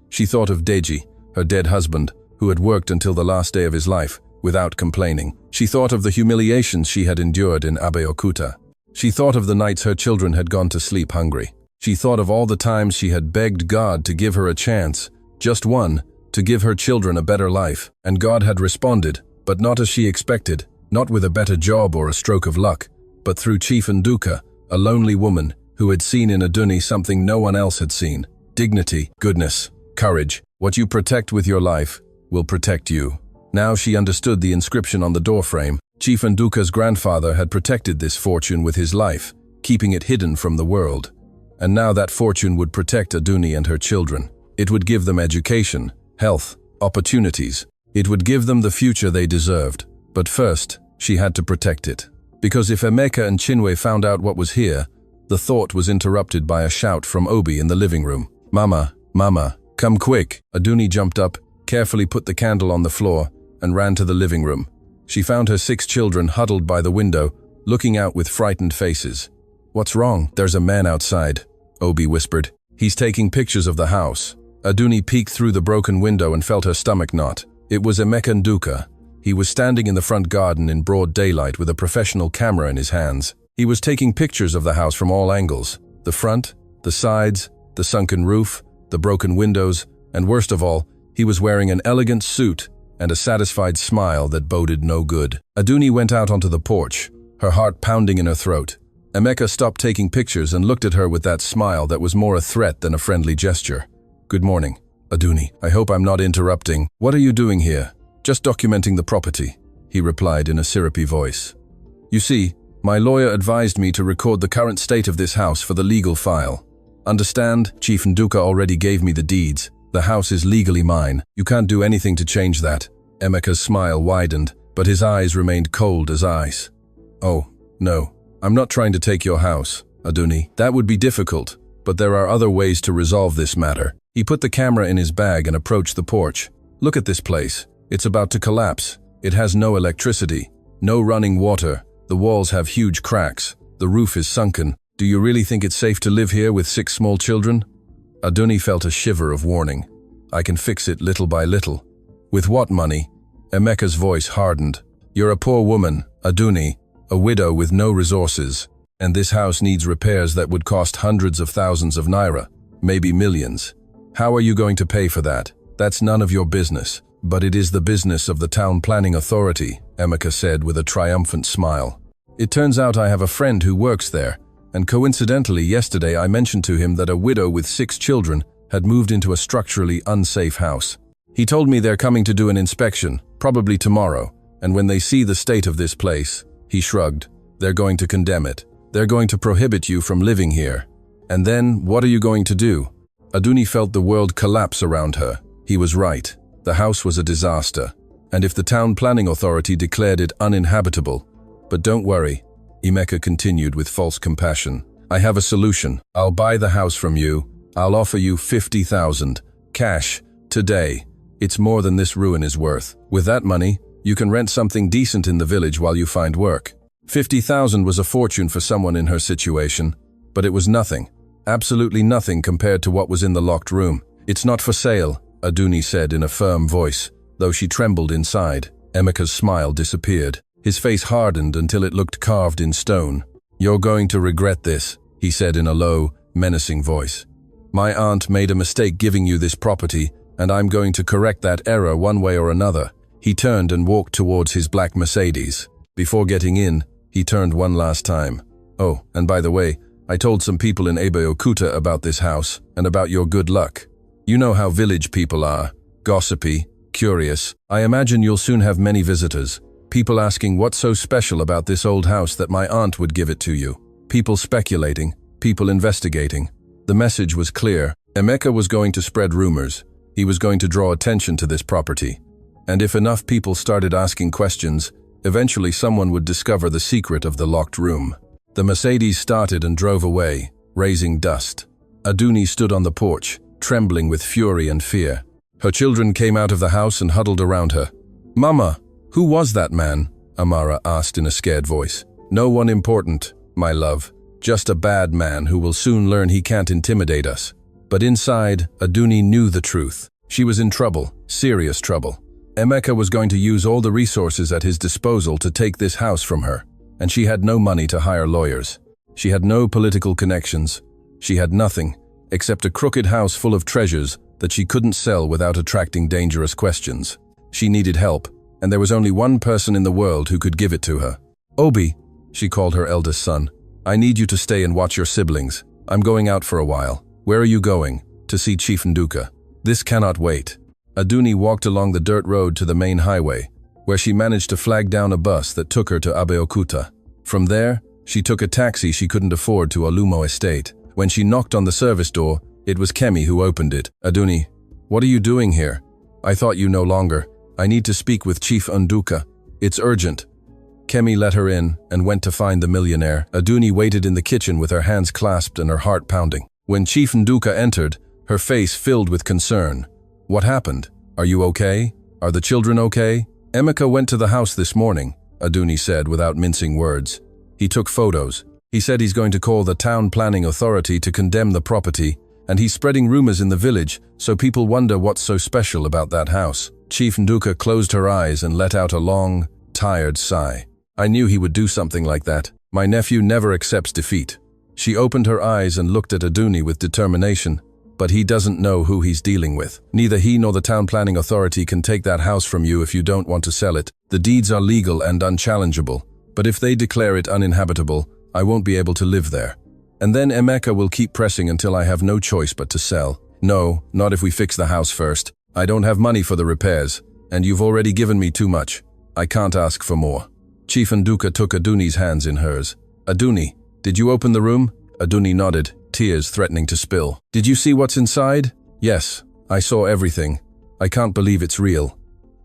She thought of Deji, her dead husband, who had worked until the last day of his life, without complaining. She thought of the humiliations she had endured in Abeokuta. She thought of the nights her children had gone to sleep hungry. She thought of all the times she had begged God to give her a chance, just one, to give her children a better life. And God had responded, but not as she expected, not with a better job or a stroke of luck, but through Chief Nduka, a lonely woman who had seen in Aduni something no one else had seen. Dignity, goodness, courage. What you protect with your life will protect you. Now she understood the inscription on the doorframe. Chief Nduka's grandfather had protected this fortune with his life, keeping it hidden from the world. And now that fortune would protect Aduni and her children. It would give them education, health, opportunities. It would give them the future they deserved. But first, she had to protect it. Because if Emeka and Chinwe found out what was here, the thought was interrupted by a shout from Obi in the living room. "Mama, Mama, come quick." Aduni jumped up, carefully put the candle on the floor, and ran to the living room. She found her 6 children huddled by the window, looking out with frightened faces. "What's wrong?" "There's a man outside," Obi whispered. "He's taking pictures of the house." Aduni peeked through the broken window and felt her stomach knot. It was Emeka Nduka. He was standing in the front garden in broad daylight with a professional camera in his hands. He was taking pictures of the house from all angles: the front, the sides, the sunken roof, the broken windows, and worst of all, he was wearing an elegant suit and a satisfied smile that boded no good. Aduni went out onto the porch, her heart pounding in her throat. Emeka stopped taking pictures and looked at her with that smile that was more a threat than a friendly gesture. "Good morning, Aduni. I hope I'm not interrupting." "What are you doing here?" "Just documenting the property," he replied in a syrupy voice. "You see, my lawyer advised me to record the current state of this house for the legal file. Understand? Chief Nduka already gave me the deeds. The house is legally mine. You can't do anything to change that." Emeka's smile widened, but his eyes remained cold as ice. "Oh, no. I'm not trying to take your house, Aduni. That would be difficult, but there are other ways to resolve this matter." He put the camera in his bag and approached the porch. "Look at this place. It's about to collapse. It has no electricity, no running water. The walls have huge cracks. The roof is sunken. Do you really think it's safe to live here with 6 small children?" Aduni felt a shiver of warning. "I can fix it little by little." "With what money?" Emeka's voice hardened. "You're a poor woman, Aduni, a widow with no resources, and this house needs repairs that would cost hundreds of thousands of naira, maybe millions. How are you going to pay for that? That's none of your business." "But it is the business of the town planning authority," Emeka said with a triumphant smile. "It turns out I have a friend who works there, and coincidentally yesterday I mentioned to him that a widow with 6 children had moved into a structurally unsafe house. He told me they're coming to do an inspection, probably tomorrow, and when they see the state of this place," he shrugged, "they're going to condemn it. They're going to prohibit you from living here. And then, what are you going to do?" Aduni felt the world collapse around her. He was right. The house was a disaster, and if the town planning authority declared it uninhabitable. "But don't worry," Emeka continued with false compassion. "I have a solution. I'll buy the house from you. I'll offer you 50,000, cash, today. It's more than this ruin is worth. With that money, you can rent something decent in the village while you find work." 50,000 was a fortune for someone in her situation, but it was nothing, absolutely nothing compared to what was in the locked room. "It's not for sale," Aduni said in a firm voice, though she trembled inside. Emeka's smile disappeared. His face hardened until it looked carved in stone. "You're going to regret this," he said in a low, menacing voice. "My aunt made a mistake giving you this property, and I'm going to correct that error one way or another." He turned and walked towards his black Mercedes. Before getting in, he turned one last time. "Oh, and by the way, I told some people in Abeokuta about this house and about your good luck. You know how village people are, gossipy, curious. I imagine you'll soon have many visitors. People asking what's so special about this old house that my aunt would give it to you. People speculating, people investigating." The message was clear. Emeka was going to spread rumors. He was going to draw attention to this property. And if enough people started asking questions, eventually someone would discover the secret of the locked room. The Mercedes started and drove away, raising dust. Aduni stood on the porch, trembling with fury and fear. Her children came out of the house and huddled around her. "Mama, who was that man?" Amara asked in a scared voice. "No one important, my love. Just a bad man who will soon learn he can't intimidate us." But inside, Aduni knew the truth. She was in trouble, serious trouble. Emeka was going to use all the resources at his disposal to take this house from her, and she had no money to hire lawyers. She had no political connections. She had nothing, except a crooked house full of treasures that she couldn't sell without attracting dangerous questions. She needed help, and there was only one person in the world who could give it to her. "Obi," she called her eldest son. I need you to stay and watch your siblings. I'm going out for a while. Where are you going? To see Chief Nduka. This cannot wait. Aduni walked along the dirt road to the main highway, where she managed to flag down a bus that took her to Abeokuta. From there, she took a taxi she couldn't afford to Olumo Estate. When she knocked on the service door, it was Kemi who opened it. Aduni, what are you doing here? I thought you no longer. I need to speak with Chief Nduka. It's urgent. Kemi let her in and went to find the millionaire. Aduni waited in the kitchen with her hands clasped and her heart pounding. When Chief Nduka entered, her face filled with concern. What happened? Are you okay? Are the children okay? Emeka went to the house this morning, Aduni said without mincing words. He took photos. He said he's going to call the town planning authority to condemn the property, and he's spreading rumors in the village so people wonder what's so special about that house. Chief Nduka closed her eyes and let out a long, tired sigh. I knew he would do something like that. My nephew never accepts defeat. She opened her eyes and looked at Aduni with determination, but he doesn't know who he's dealing with. Neither he nor the town planning authority can take that house from you if you don't want to sell it. The deeds are legal and unchallengeable, but if they declare it uninhabitable, I won't be able to live there. And then Emeka will keep pressing until I have no choice but to sell. No, not if we fix the house first. I don't have money for the repairs, and you've already given me too much. I can't ask for more. Chief Nduka took Aduni's hands in hers. Aduni, did you open the room? Aduni nodded, tears threatening to spill. Did you see what's inside? Yes, I saw everything. I can't believe it's real.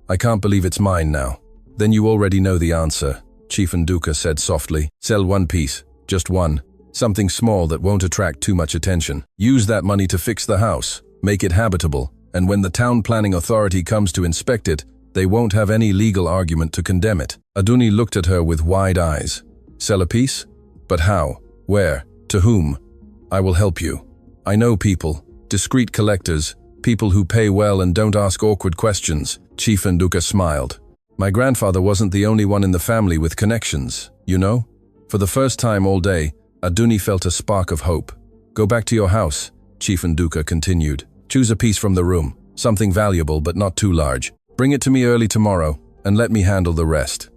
I can't believe it's mine now. Then you already know the answer, Chief Nduka said softly. Sell one piece, just one. Something small that won't attract too much attention. Use that money to fix the house, make it habitable, and when the town planning authority comes to inspect it, they won't have any legal argument to condemn it. Aduni looked at her with wide eyes. Sell a piece? But how? Where? To whom? I will help you. I know people, discreet collectors, people who pay well and don't ask awkward questions. Chief Nduka smiled. My grandfather wasn't the only one in the family with connections, you know? For the first time all day, Aduni felt a spark of hope. Go back to your house, Chief Nduka continued. Choose a piece from the room, something valuable but not too large. Bring it to me early tomorrow, and let me handle the rest.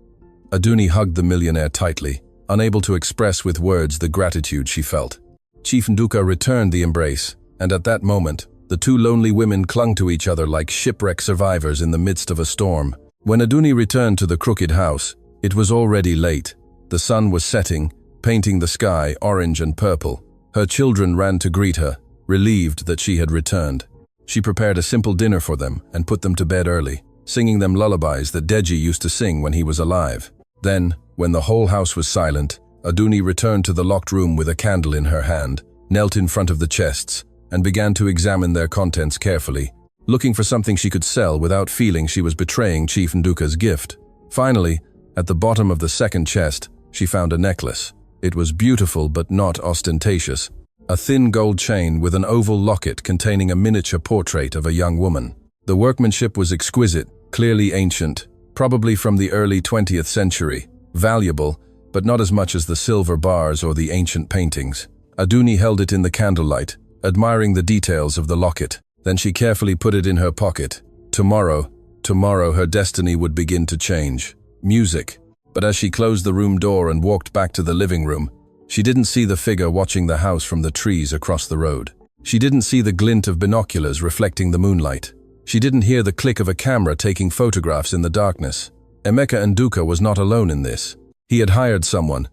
Aduni hugged the millionaire tightly, unable to express with words the gratitude she felt. Chief Nduka returned the embrace, and at that moment, the two lonely women clung to each other like shipwreck survivors in the midst of a storm. When Aduni returned to the crooked house, it was already late. The sun was setting, painting the sky orange and purple. Her children ran to greet her, relieved that she had returned. She prepared a simple dinner for them and put them to bed early, singing them lullabies that Deji used to sing when he was alive. Then, when the whole house was silent, Aduni returned to the locked room with a candle in her hand, knelt in front of the chests, and began to examine their contents carefully, looking for something she could sell without feeling she was betraying Chief Nduka's gift. Finally, at the bottom of the second chest, she found a necklace. It was beautiful but not ostentatious. A thin gold chain with an oval locket containing a miniature portrait of a young woman. The workmanship was exquisite, clearly ancient, probably from the early 20th century, valuable, but not as much as the silver bars or the ancient paintings. Aduni held it in the candlelight, admiring the details of the locket. Then she carefully put it in her pocket. Tomorrow her destiny would begin to change. Music. But as she closed the room door and walked back to the living room, she didn't see the figure watching the house from the trees across the road. She didn't see the glint of binoculars reflecting the moonlight. She didn't hear the click of a camera taking photographs in the darkness. Emeka Nduka was not alone in this. He had hired someone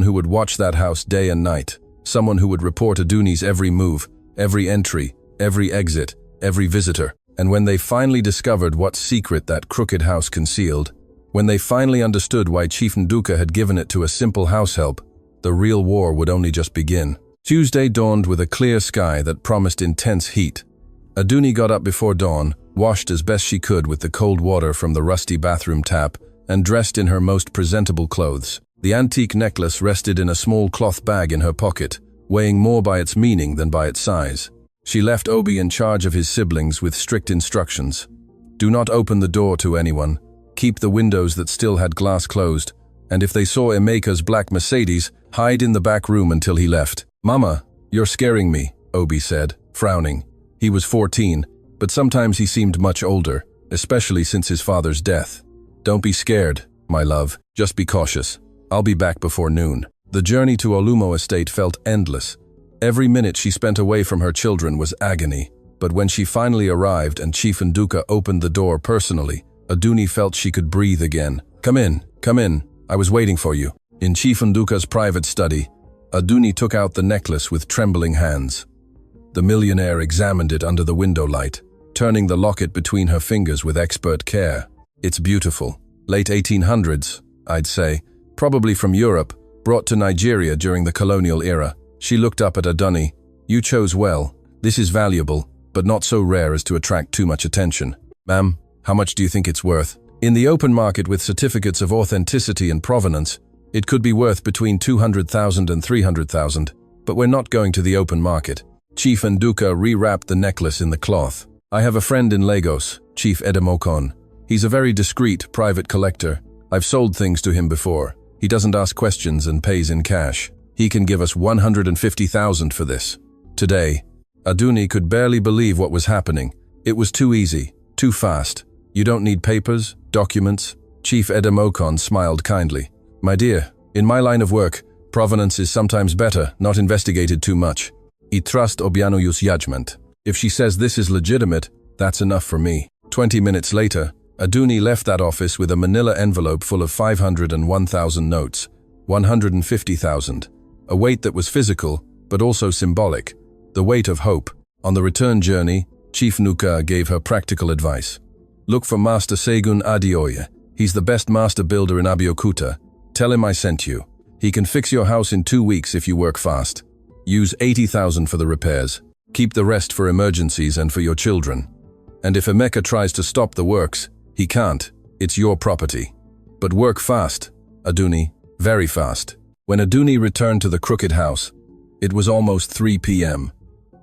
who would watch that house day and night, someone who would report Aduni's every move, every entry, every exit, every visitor. And when they finally discovered what secret that crooked house concealed, when they finally understood why Chief Nduka had given it to a simple house help, the real war would only just begin. Tuesday dawned with a clear sky that promised intense heat. Aduni got up before dawn, washed as best she could with the cold water from the rusty bathroom tap, and dressed in her most presentable clothes. The antique necklace rested in a small cloth bag in her pocket, weighing more by its meaning than by its size. She left Obi in charge of his siblings with strict instructions. Do not open the door to anyone. Keep the windows that still had glass closed, and if they saw Emeka's black Mercedes, hide in the back room until he left. Mama, you're scaring me, Obi said, frowning. He was 14, but sometimes he seemed much older, especially since his father's death. Don't be scared, my love, just be cautious. I'll be back before noon. The journey to Olumo estate felt endless. Every minute she spent away from her children was agony. But when she finally arrived and Chief Nduka opened the door personally, Aduni felt she could breathe again. Come in, I was waiting for you." In Chief Nduka's private study, Aduni took out the necklace with trembling hands. The millionaire examined it under the window light, turning the locket between her fingers with expert care. "It's beautiful. Late 1800s, I'd say. Probably from Europe, brought to Nigeria during the colonial era." She looked up at Aduni. "You chose well. This is valuable, but not so rare as to attract too much attention." "Ma'am, how much do you think it's worth?" "In the open market with certificates of authenticity and provenance, it could be worth between 200,000 and 300,000, but we're not going to the open market." Chief Nduka rewrapped the necklace in the cloth. "I have a friend in Lagos, Chief Edemokon. He's a very discreet, private collector. I've sold things to him before. He doesn't ask questions and pays in cash. He can give us 150,000 for this." Today, Aduni could barely believe what was happening. It was too easy, too fast. "You don't need papers, documents?" Chief Edemokon smiled kindly. "My dear, in my line of work, provenance is sometimes better, not investigated too much. I trust Obianoyu's judgment. If she says this is legitimate, that's enough for me." 20 minutes later, Aduni left that office with a manila envelope full of 501,000 notes, 150,000, a weight that was physical, but also symbolic, the weight of hope. On the return journey, Chief Nduka gave her practical advice. "Look for Master Segun Adeoye. He's the best master builder in Abeokuta. Tell him I sent you. He can fix your house in 2 weeks if you work fast. Use 80,000 for the repairs. Keep the rest for emergencies and for your children. And if Emeka tries to stop the works, he can't. It's your property. But work fast, Aduni, very fast." When Aduni returned to the crooked house, it was almost 3 p.m.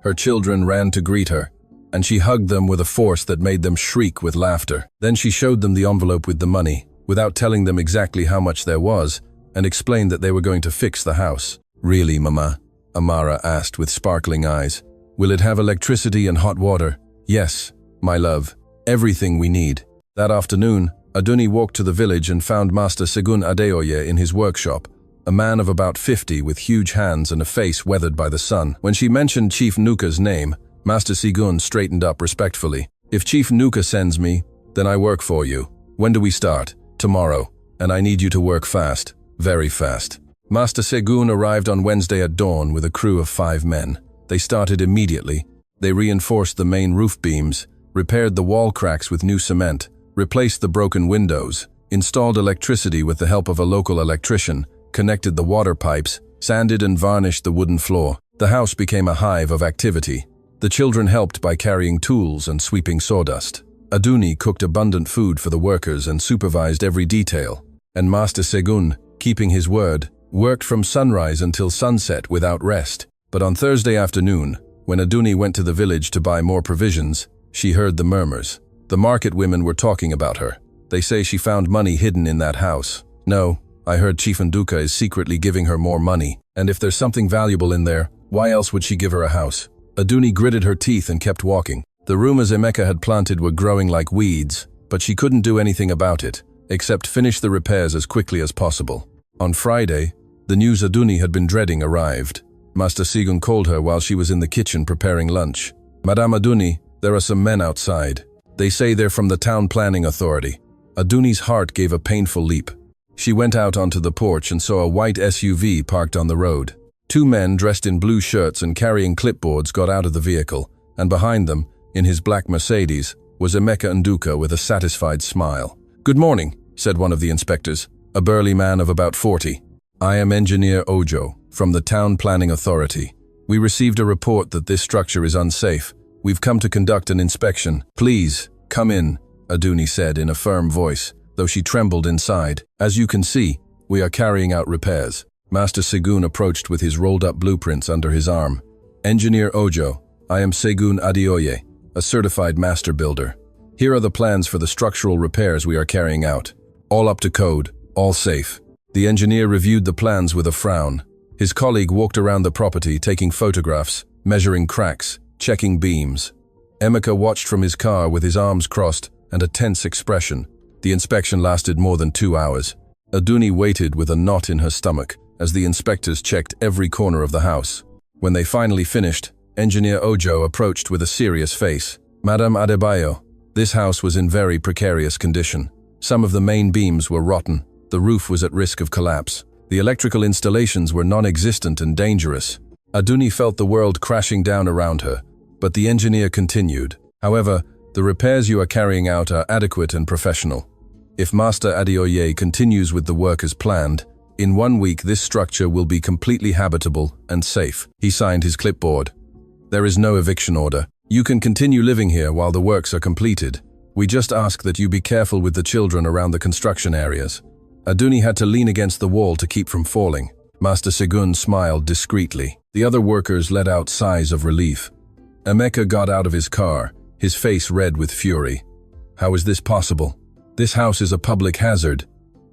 Her children ran to greet her, and she hugged them with a force that made them shriek with laughter. Then she showed them the envelope with the money, without telling them exactly how much there was, and explained that they were going to fix the house. "Really, Mama?" Amara asked with sparkling eyes. "Will it have electricity and hot water?" "Yes, my love. Everything we need." That afternoon, Aduni walked to the village and found Master Segun Adeoye in his workshop, a man of about 50 with huge hands and a face weathered by the sun. When she mentioned Chief Nduka's name, Master Segun straightened up respectfully. "If Chief Nduka sends me, then I work for you. When do we start?" "Tomorrow, and I need you to work fast, very fast." Master Segun arrived on Wednesday at dawn with a crew of 5 men. They started immediately. They reinforced the main roof beams, repaired the wall cracks with new cement, replaced the broken windows, installed electricity with the help of a local electrician, connected the water pipes, sanded and varnished the wooden floor. The house became a hive of activity. The children helped by carrying tools and sweeping sawdust. Aduni cooked abundant food for the workers and supervised every detail. And Master Segun, keeping his word, worked from sunrise until sunset without rest. But on Thursday afternoon, when Aduni went to the village to buy more provisions, she heard the murmurs. The market women were talking about her. They say she found money hidden in that house. "No, I heard Chief Nduka is secretly giving her more money. And if there's something valuable in there, why else would she give her a house?" Aduni gritted her teeth and kept walking. The rumors Emeka had planted were growing like weeds, but she couldn't do anything about it, except finish the repairs as quickly as possible. On Friday, the news Aduni had been dreading arrived. Master Segun called her while she was in the kitchen preparing lunch. "Madame Aduni, there are some men outside. They say they're from the town planning authority." Aduni's heart gave a painful leap. She went out onto the porch and saw a white SUV parked on the road. 2 men dressed in blue shirts and carrying clipboards got out of the vehicle, and behind them, in his black Mercedes, was Emeka Nduka with a satisfied smile. "Good morning," said one of the inspectors, a burly man of about 40. "I am Engineer Ojo, from the Town Planning Authority. We received a report that this structure is unsafe. We've come to conduct an inspection. Please, come in," Aduni said in a firm voice, though she trembled inside. "As you can see, we are carrying out repairs." Master Segun approached with his rolled-up blueprints under his arm. "Engineer Ojo, I am Segun Adeoye, a certified master builder. Here are the plans for the structural repairs we are carrying out. All up to code, all safe." The engineer reviewed the plans with a frown. His colleague walked around the property, taking photographs, measuring cracks, checking beams. Emeka watched from his car with his arms crossed and a tense expression. The inspection lasted more than 2 hours. Aduni waited with a knot in her stomach as the inspectors checked every corner of the house. When they finally finished, Engineer Ojo approached with a serious face. "Madame Adebayo, this house was in very precarious condition. Some of the main beams were rotten, the roof was at risk of collapse. The electrical installations were non-existent and dangerous." Aduni felt the world crashing down around her, but the engineer continued. "However, the repairs you are carrying out are adequate and professional. If Master Adeoye continues with the work as planned, in 1 week this structure will be completely habitable and safe." He signed his clipboard. "There is no eviction order. You can continue living here while the works are completed. We just ask that you be careful with the children around the construction areas." Aduni had to lean against the wall to keep from falling. Master Segun smiled discreetly. The other workers let out sighs of relief. Emeka got out of his car, his face red with fury. "How is this possible? This house is a public hazard."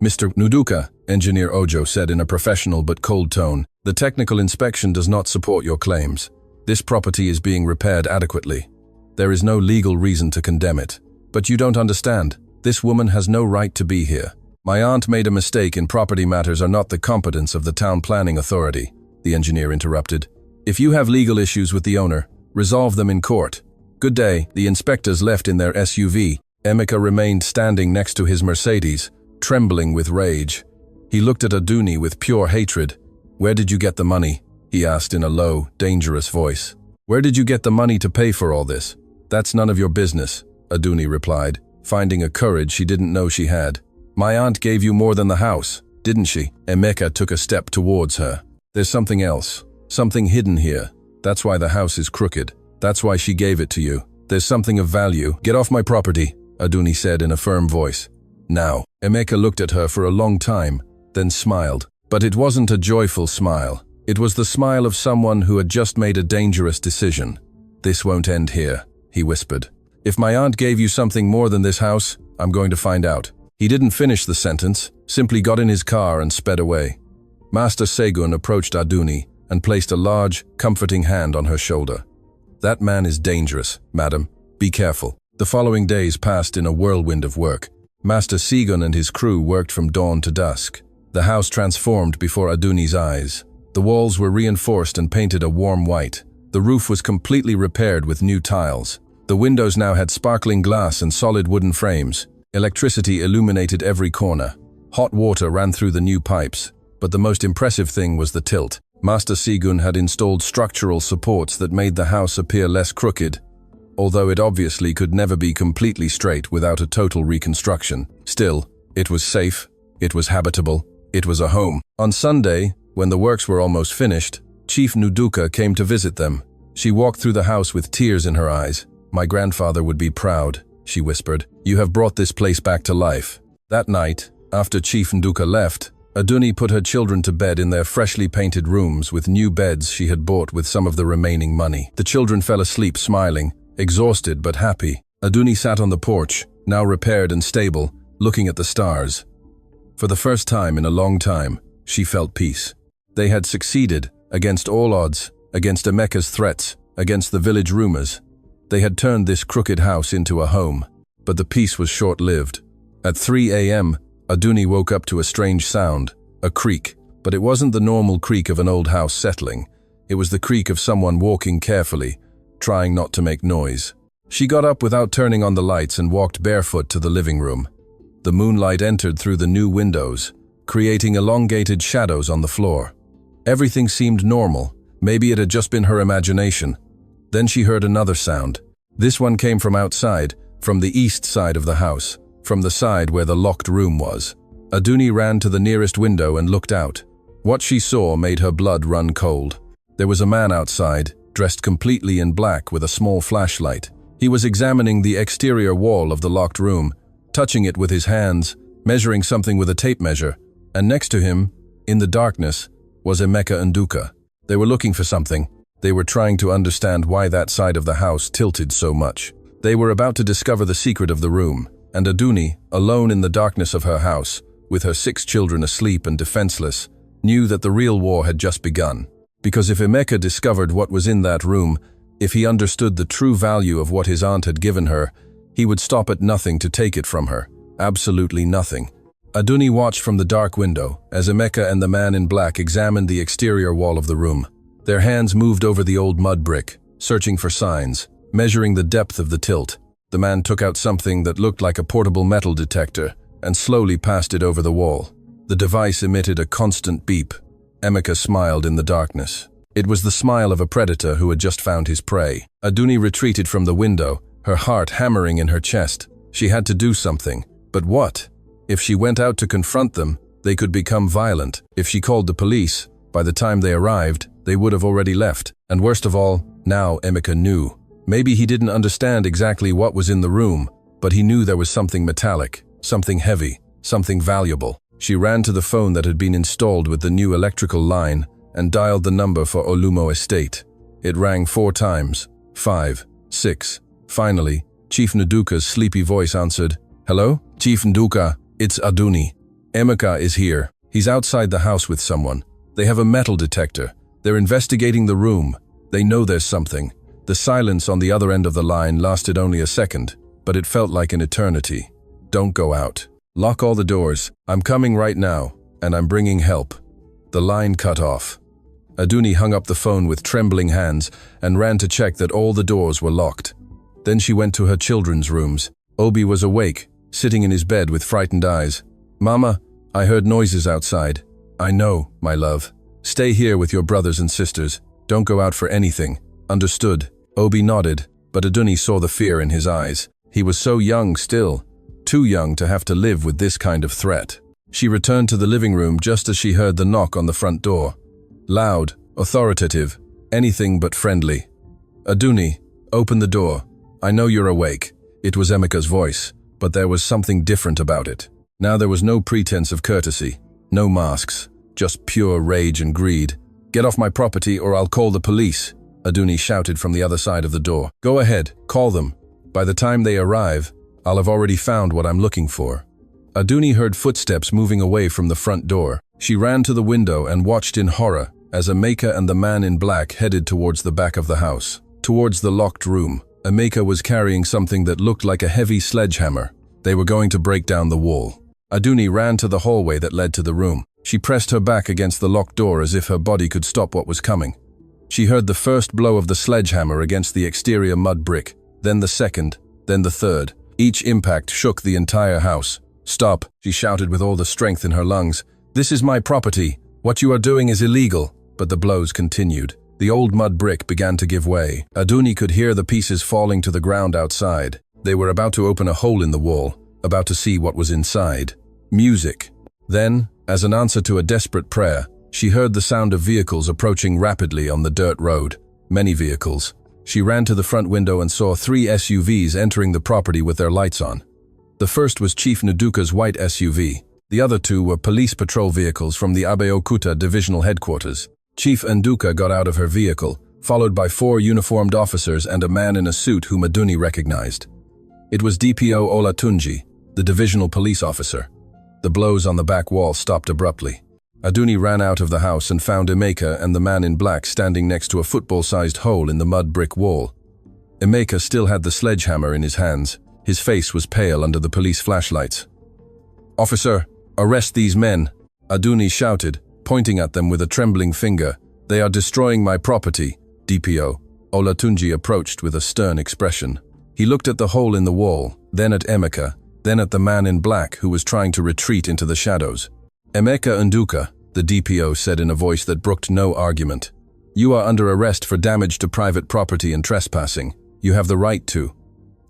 "Mr. Nuduka," Engineer Ojo said in a professional but cold tone, "the technical inspection does not support your claims. This property is being repaired adequately. There is no legal reason to condemn it. But you don't understand. This woman has no right to be here. My aunt made a mistake and property matters are not the competence of the town planning authority," the engineer interrupted. "If you have legal issues with the owner, resolve them in court." "Good day." The inspectors left in their SUV. Emeka remained standing next to his Mercedes, trembling with rage. He looked at Aduni with pure hatred. "Where did you get the money?" he asked in a low, dangerous voice. "Where did you get the money to pay for all this?" "That's none of your business," Aduni replied, finding a courage she didn't know she had. "My aunt gave you more than the house, didn't she?" Emeka took a step towards her. "There's something else, something hidden here. That's why the house is crooked. That's why she gave it to you. There's something of value. Get off my property," Aduni said in a firm voice. "Now." Emeka looked at her for a long time, then smiled. But it wasn't a joyful smile. It was the smile of someone who had just made a dangerous decision. "This won't end here," he whispered. "If my aunt gave you something more than this house, I'm going to find out." He didn't finish the sentence, simply got in his car and sped away. Master Segun approached Aduni and placed a large, comforting hand on her shoulder. "That man is dangerous, madam. Be careful." The following days passed in a whirlwind of work. Master Segun and his crew worked from dawn to dusk. The house transformed before Aduni's eyes. The walls were reinforced and painted a warm white. The roof was completely repaired with new tiles. The windows now had sparkling glass and solid wooden frames. Electricity illuminated every corner. Hot water ran through the new pipes. But the most impressive thing was the tilt. Master Segun had installed structural supports that made the house appear less crooked, although it obviously could never be completely straight without a total reconstruction. Still, it was safe, it was habitable, it was a home. On Sunday, when the works were almost finished, Chief Nuduka came to visit them. She walked through the house with tears in her eyes. "My grandfather would be proud," she whispered. "You have brought this place back to life." That night, after Chief Nduka left, Aduni put her children to bed in their freshly painted rooms with new beds she had bought with some of the remaining money. The children fell asleep smiling, exhausted but happy. Aduni sat on the porch, now repaired and stable, looking at the stars. For the first time in a long time, she felt peace. They had succeeded, against all odds, against Emeka's threats, against the village rumors. They had turned this crooked house into a home, but the peace was short-lived. At 3 a.m., Aduni woke up to a strange sound, a creak, but it wasn't the normal creak of an old house settling. It was the creak of someone walking carefully, trying not to make noise. She got up without turning on the lights and walked barefoot to the living room. The moonlight entered through the new windows, creating elongated shadows on the floor. Everything seemed normal. Maybe it had just been her imagination. Then she heard another sound. This one came from outside, from the east side of the house, from the side where the locked room was. Aduni ran to the nearest window and looked out. What she saw made her blood run cold. There was a man outside, dressed completely in black with a small flashlight. He was examining the exterior wall of the locked room, touching it with his hands, measuring something with a tape measure, and next to him, in the darkness, was Emeka and Nduka. They were looking for something. They were trying to understand why that side of the house tilted so much. They were about to discover the secret of the room, and Aduni, alone in the darkness of her house, with her 6 children asleep and defenseless, knew that the real war had just begun. Because if Emeka discovered what was in that room, if he understood the true value of what his aunt had given her, he would stop at nothing to take it from her. Absolutely nothing. Aduni watched from the dark window as Emeka and the man in black examined the exterior wall of the room. Their hands moved over the old mud brick, searching for signs, measuring the depth of the tilt. The man took out something that looked like a portable metal detector and slowly passed it over the wall. The device emitted a constant beep. Emeka smiled in the darkness. It was the smile of a predator who had just found his prey. Aduni retreated from the window, her heart hammering in her chest. She had to do something. But what? If she went out to confront them, they could become violent. If she called the police, by the time they arrived, they would have already left. And worst of all, now Emeka knew. Maybe he didn't understand exactly what was in the room, but he knew there was something metallic, something heavy, something valuable. She ran to the phone that had been installed with the new electrical line and dialed the number for Olumo Estate. It rang 4 times, 5, 6. Finally, Chief Nduka's sleepy voice answered. "Hello? Chief Nduka, it's Aduni. Emeka is here. He's outside the house with someone. They have a metal detector. They're investigating the room. They know there's something." The silence on the other end of the line lasted only a second, but it felt like an eternity. "Don't go out. Lock all the doors. I'm coming right now, and I'm bringing help." The line cut off. Aduni hung up the phone with trembling hands and ran to check that all the doors were locked. Then she went to her children's rooms. Obi was awake, sitting in his bed with frightened eyes. "Mama, I heard noises outside." "I know, my love. Stay here with your brothers and sisters. Don't go out for anything. Understood?" Obi nodded, but Aduni saw the fear in his eyes. He was so young still, too young to have to live with this kind of threat. She returned to the living room just as she heard the knock on the front door. Loud, authoritative, anything but friendly. "Aduni, open the door. I know you're awake." It was Emeka's voice, but there was something different about it. Now there was no pretense of courtesy, no masks, just pure rage and greed. "Get off my property or I'll call the police," Aduni shouted from the other side of the door. "Go ahead, call them. By the time they arrive, I'll have already found what I'm looking for." Aduni heard footsteps moving away from the front door. She ran to the window and watched in horror as Emeka and the man in black headed towards the back of the house. Towards the locked room, Emeka was carrying something that looked like a heavy sledgehammer. They were going to break down the wall. Aduni ran to the hallway that led to the room. She pressed her back against the locked door as if her body could stop what was coming. She heard the first blow of the sledgehammer against the exterior mud brick, then the second, then the third. Each impact shook the entire house. "Stop," she shouted with all the strength in her lungs. "This is my property. What you are doing is illegal." But the blows continued. The old mud brick began to give way. Aduni could hear the pieces falling to the ground outside. They were about to open a hole in the wall, about to see what was inside. Music. Then, as an answer to a desperate prayer, she heard the sound of vehicles approaching rapidly on the dirt road. Many vehicles. She ran to the front window and saw 3 SUVs entering the property with their lights on. The first was Chief Nduka's white SUV. The other 2 were police patrol vehicles from the Abeokuta divisional headquarters. Chief Nduka got out of her vehicle, followed by 4 uniformed officers and a man in a suit whom Aduni recognized. It was DPO Olatunji, the divisional police officer. The blows on the back wall stopped abruptly. Aduni ran out of the house and found Emeka and the man in black standing next to a football-sized hole in the mud brick wall. Emeka still had the sledgehammer in his hands. His face was pale under the police flashlights. "Officer, arrest these men," Aduni shouted, pointing at them with a trembling finger. "They are destroying my property." DPO Olatunji approached with a stern expression. He looked at the hole in the wall, then at Emeka, then at the man in black who was trying to retreat into the shadows. "Emeka Nduka," the DPO said in a voice that brooked no argument. "You are under arrest for damage to private property and trespassing. You have the right to—"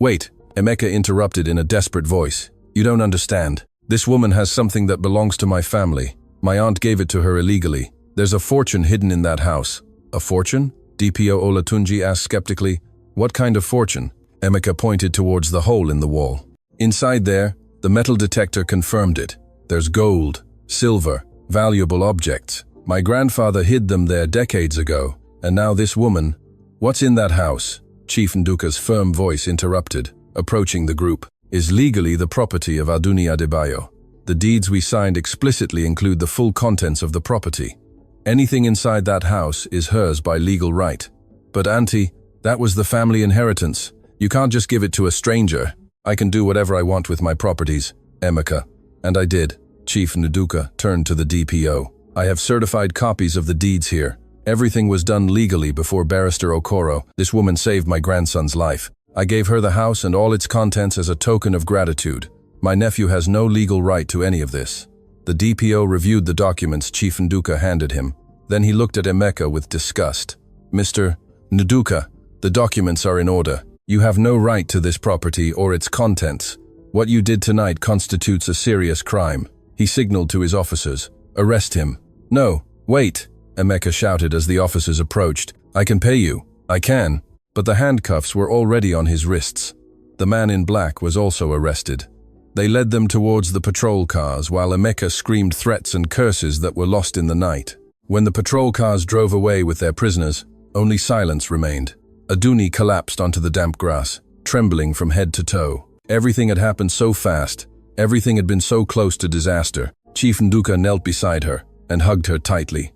"Wait," Emeka interrupted in a desperate voice. "You don't understand. This woman has something that belongs to my family. My aunt gave it to her illegally. There's a fortune hidden in that house." "A fortune?" DPO Olatunji asked skeptically. "What kind of fortune?" Emeka pointed towards the hole in the wall. "Inside there, the metal detector confirmed it. There's gold, silver, valuable objects. My grandfather hid them there decades ago, and now this woman—" "What's in that house?" Chief Nduka's firm voice interrupted, approaching the group. "Is legally the property of Aduni Adebayo. The deeds we signed explicitly include the full contents of the property. Anything inside that house is hers by legal right. But Auntie, that was the family inheritance. You can't just give it to a stranger. I can do whatever I want with my properties, Emeka. And I did. Chief Nduka turned to the DPO. I have certified copies of the deeds here. Everything was done legally before Barrister Okoro. This woman saved my grandson's life. I gave her the house and all its contents as a token of gratitude. My nephew has no legal right to any of this. The DPO reviewed the documents Chief Nduka handed him. Then he looked at Emeka with disgust. Mr. Nduka, the documents are in order. You have no right to this property or its contents. What you did tonight constitutes a serious crime. He signaled to his officers. Arrest him. No, wait, Emeka shouted as the officers approached. I can pay you. I can. But the handcuffs were already on his wrists. The man in black was also arrested. They led them towards the patrol cars while Emeka screamed threats and curses that were lost in the night. When the patrol cars drove away with their prisoners, only silence remained. Aduni collapsed onto the damp grass, trembling from head to toe. Everything had happened so fast. Everything had been so close to disaster. Chief Nduka knelt beside her and hugged her tightly.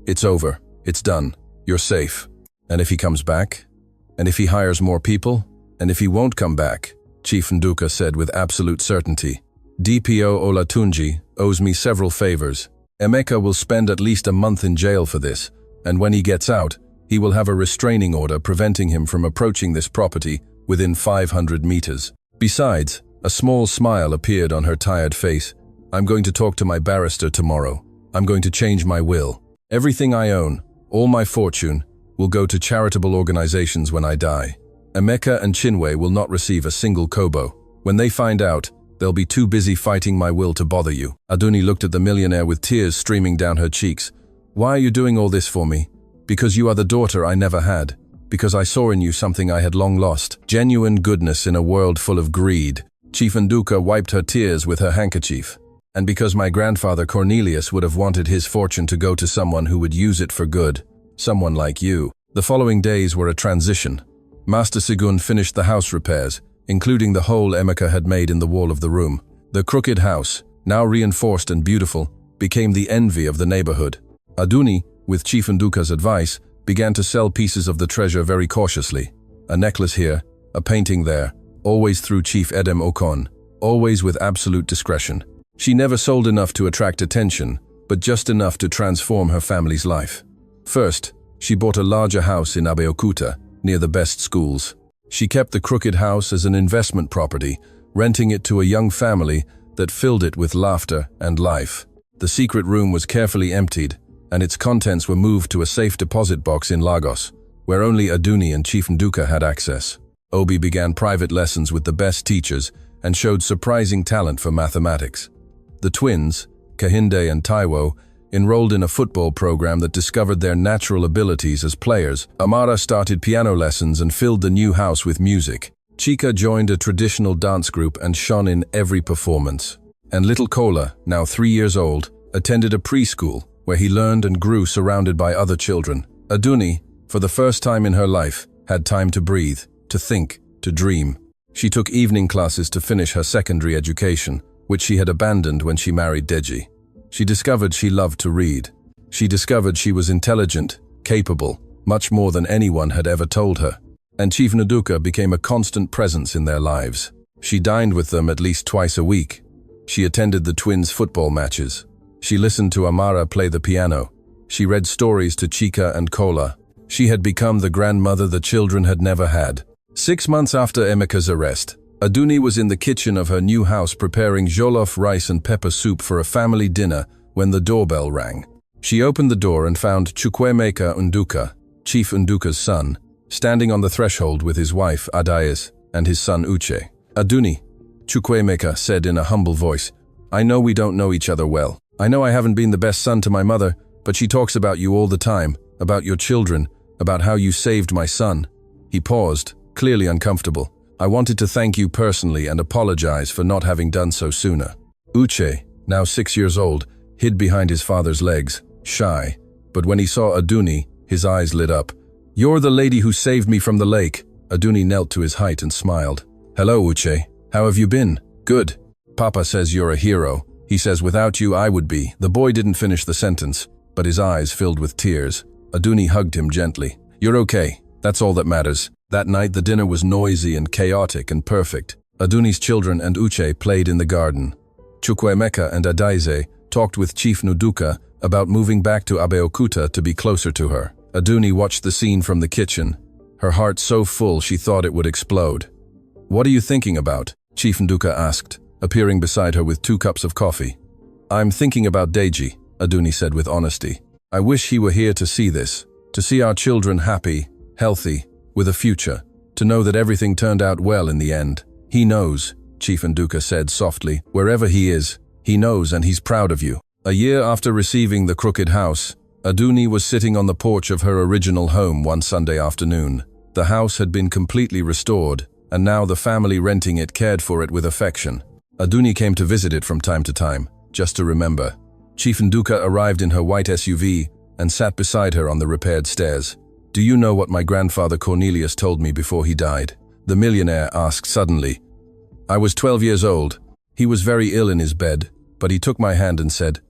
It's over. It's done. You're safe. And if he comes back? And if he hires more people? And if he won't come back? Chief Nduka said with absolute certainty. DPO Olatunji owes me several favors. Emeka will spend at least a month in jail for this, and when he gets out, he will have a restraining order preventing him from approaching this property within 500 meters. Besides, a small smile appeared on her tired face. I'm going to talk to my barrister tomorrow. I'm going to change my will. Everything I own, all my fortune, will go to charitable organizations when I die. Emeka and Chinwe will not receive a single kobo. When they find out, they'll be too busy fighting my will to bother you. Aduni looked at the millionaire with tears streaming down her cheeks. Why are you doing all this for me? Because you are the daughter I never had. Because I saw in you something I had long lost. Genuine goodness in a world full of greed. Chief Nduka wiped her tears with her handkerchief. And because my grandfather Cornelius would have wanted his fortune to go to someone who would use it for good. Someone like you. The following days were a transition. Master Sigun finished the house repairs, including the hole Emeka had made in the wall of the room. The crooked house, now reinforced and beautiful, became the envy of the neighborhood. Aduni, with Chief Nduka's advice, began to sell pieces of the treasure very cautiously. A necklace here, a painting there, always through Chief Edem Okon, always with absolute discretion. She never sold enough to attract attention, but just enough to transform her family's life. First, she bought a larger house in Abeokuta, near the best schools. She kept the crooked house as an investment property, renting it to a young family that filled it with laughter and life. The secret room was carefully emptied, and its contents were moved to a safe deposit box in Lagos, where only Aduni and Chief Nduka had access. Obi began private lessons with the best teachers and showed surprising talent for mathematics. The twins, Kahinde and Taiwo, enrolled in a football program that discovered their natural abilities as players. Amara started piano lessons and filled the new house with music. Chika joined a traditional dance group and shone in every performance. And little Kola, now 3 years old, attended a preschool where he learned and grew surrounded by other children. Aduni, for the first time in her life, had time to breathe, to think, to dream. She took evening classes to finish her secondary education, which she had abandoned when she married Deji. She discovered she loved to read. She discovered she was intelligent, capable, much more than anyone had ever told her. And Chief Nduka became a constant presence in their lives. She dined with them at least twice a week. She attended the twins' football matches. She listened to Amara play the piano. She read stories to Chika and Kola. She had become the grandmother the children had never had. 6 months after Emeka's arrest, Aduni was in the kitchen of her new house preparing jollof rice and pepper soup for a family dinner when the doorbell rang. She opened the door and found Chukwuemeka Nduka, Chief Nduka's son, standing on the threshold with his wife Adais and his son Uche. Aduni, Chukwuemeka said in a humble voice, I know we don't know each other well. I know I haven't been the best son to my mother, but she talks about you all the time, about your children, about how you saved my son. He paused, clearly uncomfortable. I wanted to thank you personally and apologize for not having done so sooner. Uche, now 6 years old, hid behind his father's legs, shy, but when he saw Aduni, his eyes lit up. You're the lady who saved me from the lake. Aduni knelt to his height and smiled. Hello, Uche. How have you been? Good. Papa says you're a hero. He says without you I would be. The boy didn't finish the sentence, but his eyes filled with tears. Aduni hugged him gently. You're okay. That's all that matters. That night the dinner was noisy and chaotic and perfect. Aduni's children and Uche played in the garden. Emeka and Adaize talked with Chief Nduka about moving back to Abeokuta to be closer to her. Aduni watched the scene from the kitchen, her heart so full she thought it would explode. "What are you thinking about?" Chief Nduka asked, appearing beside her with 2 cups of coffee. "I'm thinking about Deji," Aduni said with honesty. "I wish he were here to see this, to see our children happy, healthy, with a future, to know that everything turned out well in the end. He knows," Chief Nduka said softly, "wherever he is, he knows and he's proud of you." A year after receiving the crooked house, Aduni was sitting on the porch of her original home one Sunday afternoon. The house had been completely restored, and now the family renting it cared for it with affection. Aduni came to visit it from time to time, just to remember. Chief Nduka arrived in her white SUV and sat beside her on the repaired stairs. "Do you know what my grandfather Cornelius told me before he died?" the millionaire asked suddenly. "I was 12 years old. He was very ill in his bed, but he took my hand and said,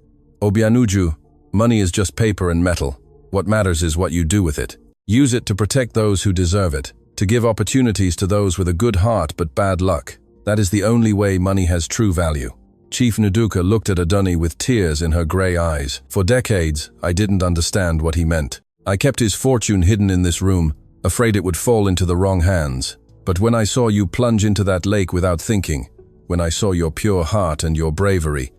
'Obianuju, money is just paper and metal. What matters is what you do with it. Use it to protect those who deserve it, to give opportunities to those with a good heart but bad luck. That is the only way money has true value.'" Chief Nduka looked at Aduni with tears in her grey eyes. "For decades, I didn't understand what he meant. I kept his fortune hidden in this room, afraid it would fall into the wrong hands. But when I saw you plunge into that lake without thinking, when I saw your pure heart and your bravery,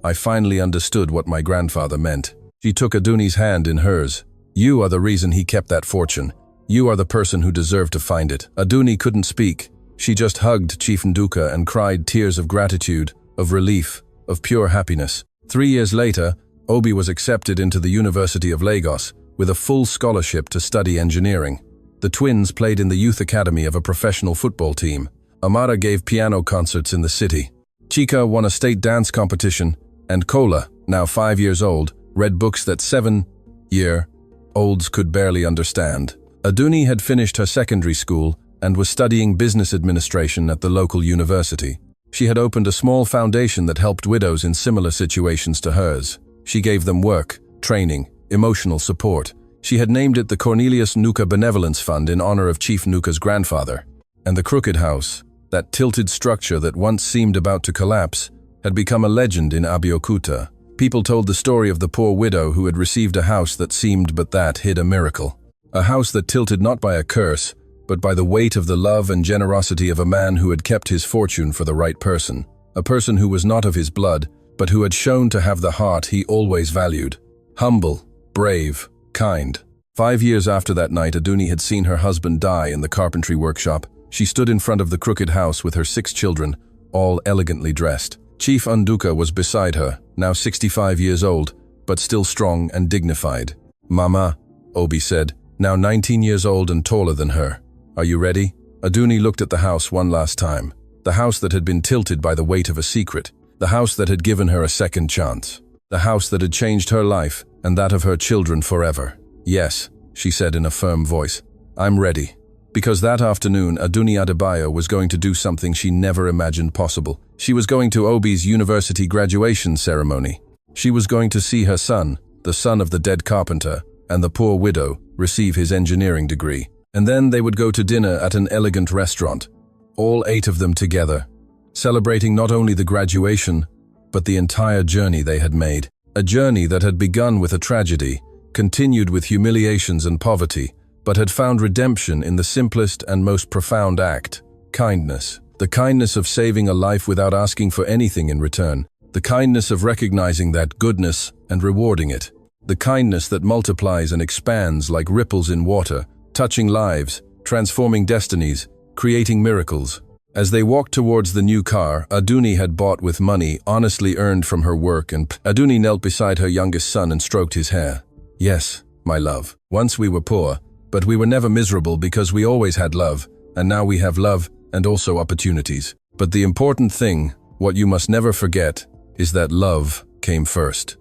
I finally understood what my grandfather meant." She took Aduni's hand in hers. "You are the reason he kept that fortune. You are the person who deserved to find it." Aduni couldn't speak. She just hugged Chief Nduka and cried tears of gratitude, of relief, of pure happiness. 3 years later, Obi was accepted into the University of Lagos with a full scholarship to study engineering. The twins played in the youth academy of a professional football team. Amara gave piano concerts in the city. Chika won a state dance competition, and Kola, now 5 years old, read books that 7-year-olds could barely understand. Aduni had finished her secondary school and was studying business administration at the local university. She had opened a small foundation that helped widows in similar situations to hers. She gave them work, training, emotional support. She had named it the Cornelius Nuka Benevolence Fund in honor of Chief Nuka's grandfather. And the crooked house, that tilted structure that once seemed about to collapse, had become a legend in Abeokuta. People told the story of the poor widow who had received a house that seemed but that hid a miracle. A house that tilted not by a curse, but by the weight of the love and generosity of a man who had kept his fortune for the right person. A person who was not of his blood, but who had shown to have the heart he always valued. Humble, brave, kind. 5 years after that night, Aduni had seen her husband die in the carpentry workshop. She stood in front of the crooked house with her 6 children, all elegantly dressed. Chief Nduka was beside her, now 65 years old, but still strong and dignified. "Mama," Obi said, now 19 years old and taller than her. "Are you ready?" Aduni looked at the house one last time. The house that had been tilted by the weight of a secret. The house that had given her a second chance. The house that had changed her life and that of her children forever. "Yes," she said in a firm voice. "I'm ready." Because that afternoon, Aduni Adebayo was going to do something she never imagined possible. She was going to Obi's university graduation ceremony. She was going to see her son, the son of the dead carpenter, and the poor widow, receive his engineering degree. And then they would go to dinner at an elegant restaurant, all 8 of them together, celebrating not only the graduation, but the entire journey they had made. A journey that had begun with a tragedy, continued with humiliations and poverty, but had found redemption in the simplest and most profound act: kindness. The kindness of saving a life without asking for anything in return. The kindness of recognizing that goodness and rewarding it. The kindness that multiplies and expands like ripples in water, touching lives, transforming destinies, creating miracles. As they walked towards the new car Aduni had bought with money honestly earned from her work, and Aduni knelt beside her youngest son and stroked his hair. "Yes, my love. Once we were poor, but we were never miserable because we always had love, and now we have love and also opportunities. But the important thing, what you must never forget, is that love came first."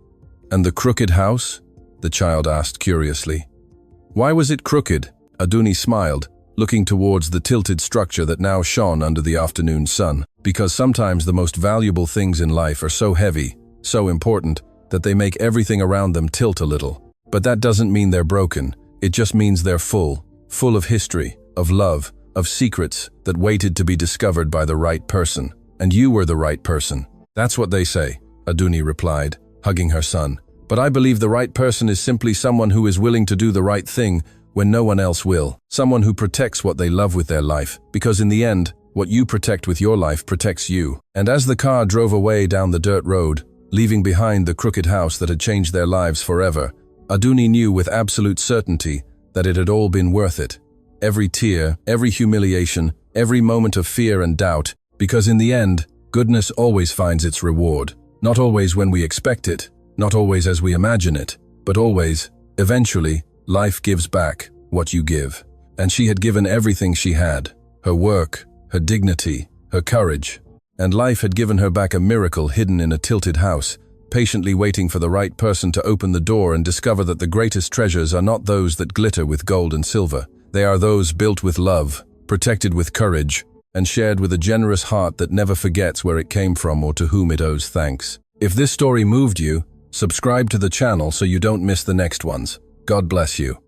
"And the crooked house?" the child asked curiously. "Why was it crooked?" Aduni smiled, looking towards the tilted structure that now shone under the afternoon sun. "Because sometimes the most valuable things in life are so heavy, so important, that they make everything around them tilt a little. But that doesn't mean they're broken. It just means they're full of history, of love, of secrets that waited to be discovered by the right person. And you were the right person." That's what they say, Aduni replied, hugging her son. But I believe the right person is simply someone who is willing to do the right thing when no one else will. Someone who protects what they love with their life, because in the end, what you protect with your life protects you. And as the car drove away down the dirt road, leaving behind the crooked house that had changed their lives forever, Aduni knew with absolute certainty that it had all been worth it. Every tear, every humiliation, every moment of fear and doubt, because in the end, goodness always finds its reward. Not always when we expect it, not always as we imagine it, but always, eventually, life gives back what you give. And she had given everything she had, her work, her dignity, her courage. And life had given her back a miracle hidden in a tilted house, patiently waiting for the right person to open the door and discover that the greatest treasures are not those that glitter with gold and silver. They are those built with love, protected with courage, and shared with a generous heart that never forgets where it came from or to whom it owes thanks. If this story moved you, subscribe to the channel so you don't miss the next ones. God bless you.